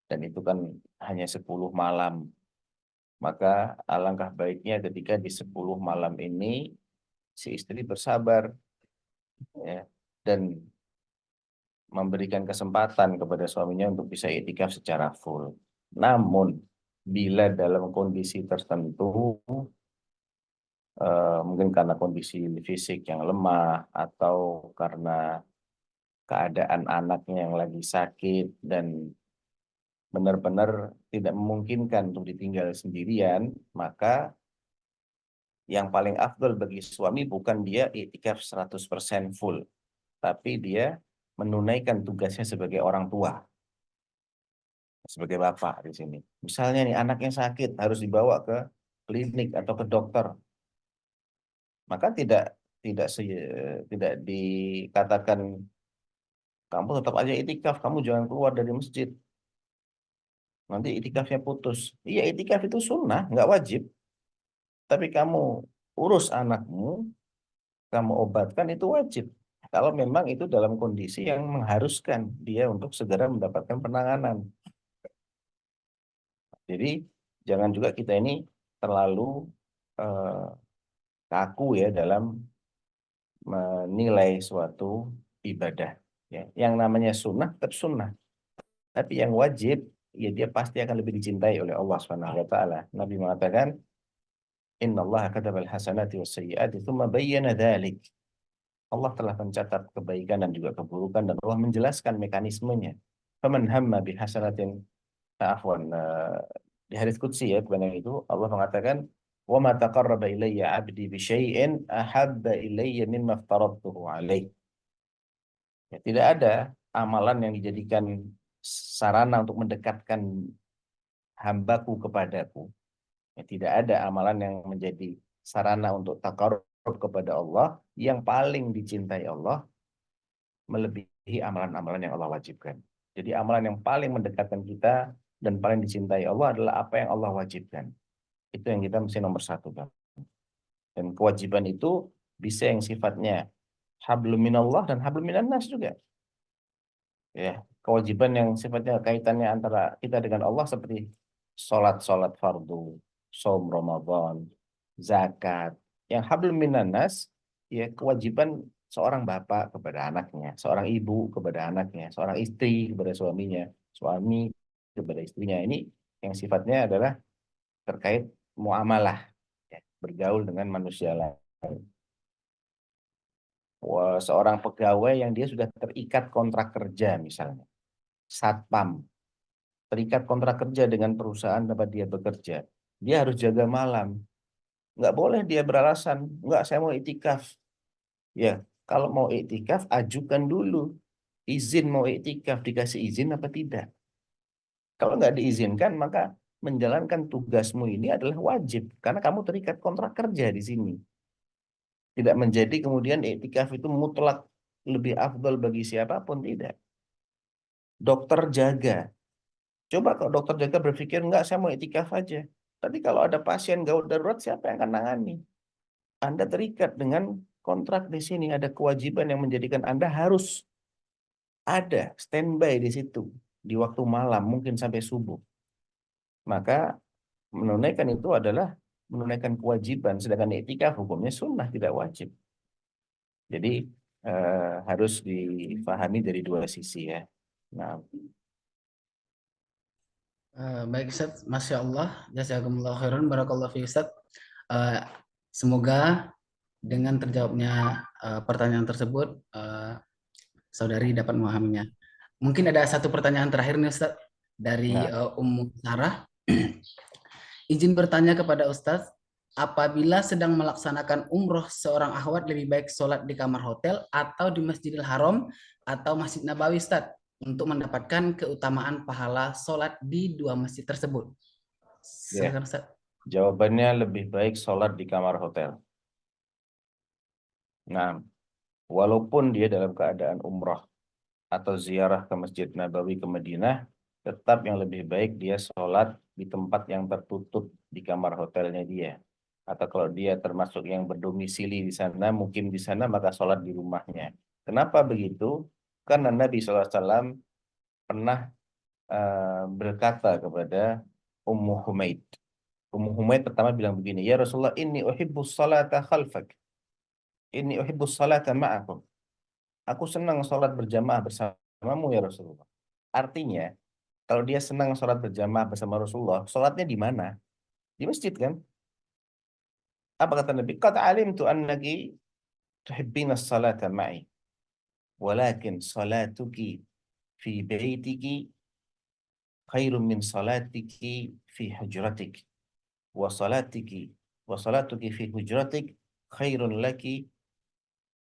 dan itu kan hanya 10 malam. Maka alangkah baiknya ketika di 10 malam ini si istri bersabar ya, dan memberikan kesempatan kepada suaminya untuk bisa itikaf secara full. Namun bila dalam kondisi tertentu, mungkin karena kondisi fisik yang lemah atau karena keadaan anaknya yang lagi sakit dan benar-benar tidak memungkinkan untuk ditinggal sendirian, maka yang paling afdol bagi suami bukan dia iktikaf 100% full, tapi dia menunaikan tugasnya sebagai orang tua, sebagai bapak di sini. Misalnya nih anaknya sakit harus dibawa ke klinik atau ke dokter, maka tidak dikatakan kamu tetap aja itikaf, kamu jangan keluar dari masjid, nanti itikafnya putus. Iya, itikaf itu sunnah, nggak wajib. Tapi kamu urus anakmu, kamu obatkan itu wajib. Kalau memang itu dalam kondisi yang mengharuskan dia untuk segera mendapatkan penanganan. Jadi jangan juga kita ini terlalu eh, kaku ya dalam menilai suatu ibadah. Ya. Yang namanya sunnah tetap sunnah. Tapi yang wajib, ya dia pasti akan lebih dicintai oleh Allah Subhanahu wa taala. Nabi mengatakan, "Innallaha katabal hasanati was sayyiati tsumma bayyana dzalik." Allah telah mencatat kebaikan dan juga keburukan dan Allah menjelaskan mekanismenya. Faman hamma bihasanatin, afwan, di hadits qudsi ya, bukan yang itu, Allah mengatakan, "Wa ma taqarraba ilayya 'abdi bi syai'in ahabba ilayya mimma aftaradtuhu 'alaihi." Ya, tidak ada amalan yang dijadikan sarana untuk mendekatkan hambaku kepadaku. Ya, tidak ada amalan yang menjadi sarana untuk taqarrub kepada Allah yang paling dicintai Allah melebihi amalan-amalan yang Allah wajibkan. Jadi amalan yang paling mendekatkan kita dan paling dicintai Allah adalah apa yang Allah wajibkan. Itu yang kita mesti nomor satu, Bang. Dan kewajiban itu bisa yang sifatnya hablum minallah dan hablum minannas juga. Ya, kewajiban yang sifatnya kaitannya antara kita dengan Allah seperti sholat fardu, saum Ramadan, zakat. Yang hablum minannas, ya kewajiban seorang bapak kepada anaknya, seorang ibu kepada anaknya, seorang istri kepada suaminya, suami kepada istrinya. Ini yang sifatnya adalah terkait muamalah, ya, bergaul dengan manusia lain. Seorang pegawai yang dia sudah terikat kontrak kerja misalnya, satpam, terikat kontrak kerja dengan perusahaan tempat dia bekerja, dia harus jaga malam. Nggak boleh dia beralasan, nggak, saya mau iktikaf. Ya, kalau mau iktikaf, ajukan dulu izin mau iktikaf, dikasih izin apa tidak. Kalau nggak diizinkan, maka menjalankan tugasmu ini adalah wajib, karena kamu terikat kontrak kerja di sini. Tidak menjadi kemudian iktikaf itu mutlak lebih afdal bagi siapapun, tidak. Dokter jaga. Coba kalau dokter jaga berpikir, enggak, saya mau iktikaf aja. Tapi kalau ada pasien gawat darurat, siapa yang akan nangani? Anda terikat dengan kontrak di sini. Ada kewajiban yang menjadikan Anda harus ada standby di situ. Di waktu malam, mungkin sampai subuh. Maka menunaikan itu adalah menunaikan kewajiban. Sedangkan iktikaf hukumnya sunnah, tidak wajib. Jadi harus difahami dari dua sisi ya. Nah, Baik Ustaz, Masya Allah, Jazakumullah khairan, Barakallah fi Ustaz. Eh, Semoga dengan terjawabnya pertanyaan tersebut, saudari dapat memahaminya. Mungkin ada satu pertanyaan terakhir nih Ustaz, dari nah, Ummu Sarah. Izin bertanya kepada Ustaz, apabila sedang melaksanakan umroh, seorang akhwat lebih baik sholat di kamar hotel atau di Masjidil Haram atau Masjid Nabawi Ustaz, untuk mendapatkan keutamaan pahala sholat di dua masjid tersebut. ya, Silakan Ustaz. jawabannya lebih baik sholat di kamar hotel. Nah, walaupun dia dalam keadaan umroh atau ziarah ke Masjid Nabawi ke Madinah, tetap yang lebih baik dia sholat di tempat yang tertutup di kamar hotelnya dia. Atau kalau dia termasuk yang berdomisili di sana, mungkin di sana, maka sholat di rumahnya. Kenapa begitu? Karena Nabi SAW pernah berkata kepada Ummu Humaid. Ummu Humaid pertama bilang begini, "Ya Rasulullah, inni uhibbus salata khalfak. Inni uhibbus salata ma'akum." Aku senang sholat berjamaah bersamamu ya Rasulullah. Artinya, kalau dia senang sholat berjamaah bersama Rasulullah, sholatnya di mana? Di masjid kan? Apa kata Nabi? Qad alimtu annaki tuhibbina salata ma'i. Walakin salatuki fi baitiki khairun min salatiki fi hujratik. Wa salatiki wa salatuki fi hujratik khairun laki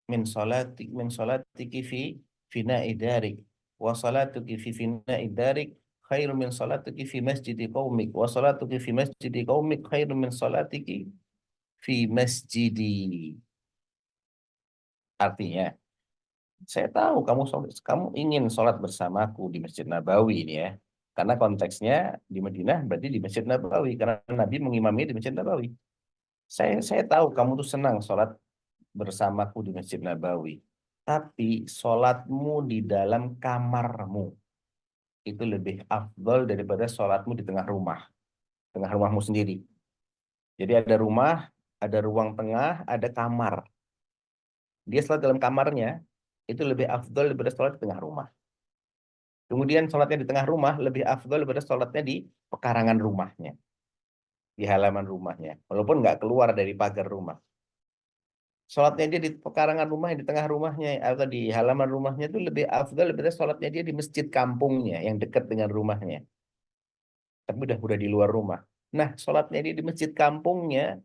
min salatiki fi fina'i darik, wa salatuki fi fina'i darik khairun min salatuki fi masjidi qaumik, wa salatuki fi masjidi qaumik khairun min salatiki fi masjidi. Artinya, saya tahu kamu ingin sholat bersamaku di Masjid Nabawi ini ya, karena konteksnya di Madinah berarti di Masjid Nabawi, karena Nabi mengimami di Masjid Nabawi. Saya tahu kamu tuh senang sholat bersamaku di Masjid Nabawi. Tapi sholatmu di dalam kamarmu itu lebih afdol daripada sholatmu di tengah rumahmu sendiri. Jadi ada rumah, ada ruang tengah, ada kamar. dia sholat dalam kamarnya itu lebih afdol daripada sholat di tengah rumah. Kemudian sholatnya di tengah rumah lebih afdol daripada sholatnya di pekarangan rumahnya, di halaman rumahnya, walaupun nggak keluar dari pagar rumah. Sholatnya dia di pekarangan rumah, di tengah rumahnya, atau di halaman rumahnya itu lebih afdal daripada sholatnya dia di masjid kampungnya yang dekat dengan rumahnya. Tapi udah di luar rumah. Nah, sholatnya dia di masjid kampungnya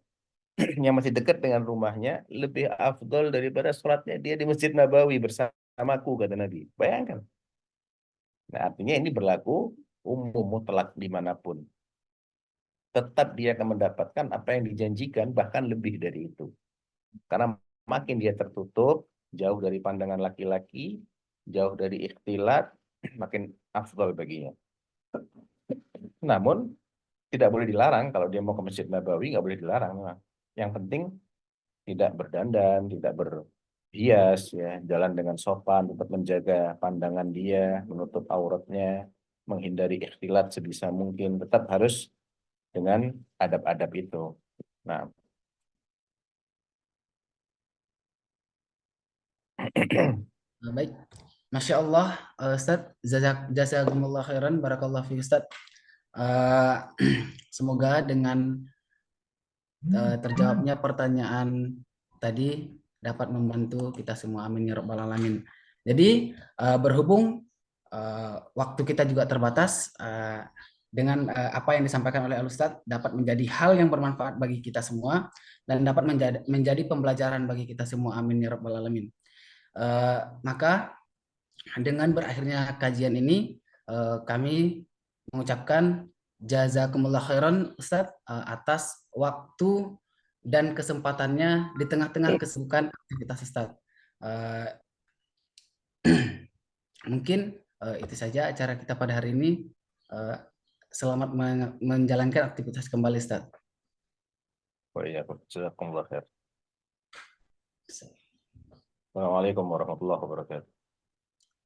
yang masih dekat dengan rumahnya lebih afdol daripada sholatnya dia di Masjid Nabawi bersamaku, kata Nabi. Bayangkan. Nah, artinya ini berlaku umum mutlak dimanapun. Tetap dia akan mendapatkan apa yang dijanjikan, bahkan lebih dari itu. Karena makin dia tertutup, jauh dari pandangan laki-laki, jauh dari ikhtilat, makin afdol baginya. Namun, tidak boleh dilarang kalau dia mau ke Masjid Nabawi, nggak boleh dilarang memang. Yang penting tidak berdandan, tidak berhias, ya, jalan dengan sopan, tetap menjaga pandangan dia, menutup auratnya, menghindari ikhtilat sebisa mungkin, tetap harus dengan adab-adab itu. Nah, Baik, Masya Allah, Ustadz, jazakumullah khairan, barakallah fi Ustadz. Eh, Semoga dengan terjawabnya pertanyaan tadi dapat membantu kita semua. Amin ya rabbal alamin. Jadi berhubung waktu kita juga terbatas, dengan apa yang disampaikan oleh Al-Ustadz dapat menjadi hal yang bermanfaat bagi kita semua dan dapat menjadi pembelajaran bagi kita semua. Amin ya rabbal alamin. Maka dengan berakhirnya kajian ini, kami mengucapkan jazakumullah khairan Ustadz, atas waktu dan kesempatannya di tengah-tengah kesibukan aktivitas Ustadz. Eh, Mungkin itu saja acara kita pada hari ini. Eh, Selamat menjalankan aktivitas kembali Ustadz. oh iya, jazakumullah khair. Assalamualaikum warahmatullahi wabarakatuh.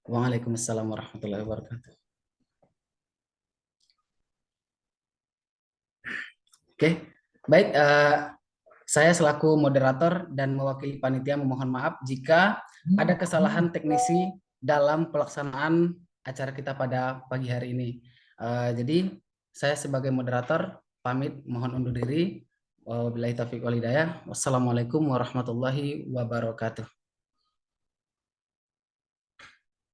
Waalaikumsalam warahmatullahi wabarakatuh. Oke, baik. Saya selaku moderator dan mewakili panitia memohon maaf jika ada kesalahan teknisi dalam pelaksanaan acara kita pada pagi hari ini. Jadi saya sebagai moderator pamit mohon undur diri. Wabillahi taufiq wal hidayah. Wassalamualaikum warahmatullahi wabarakatuh.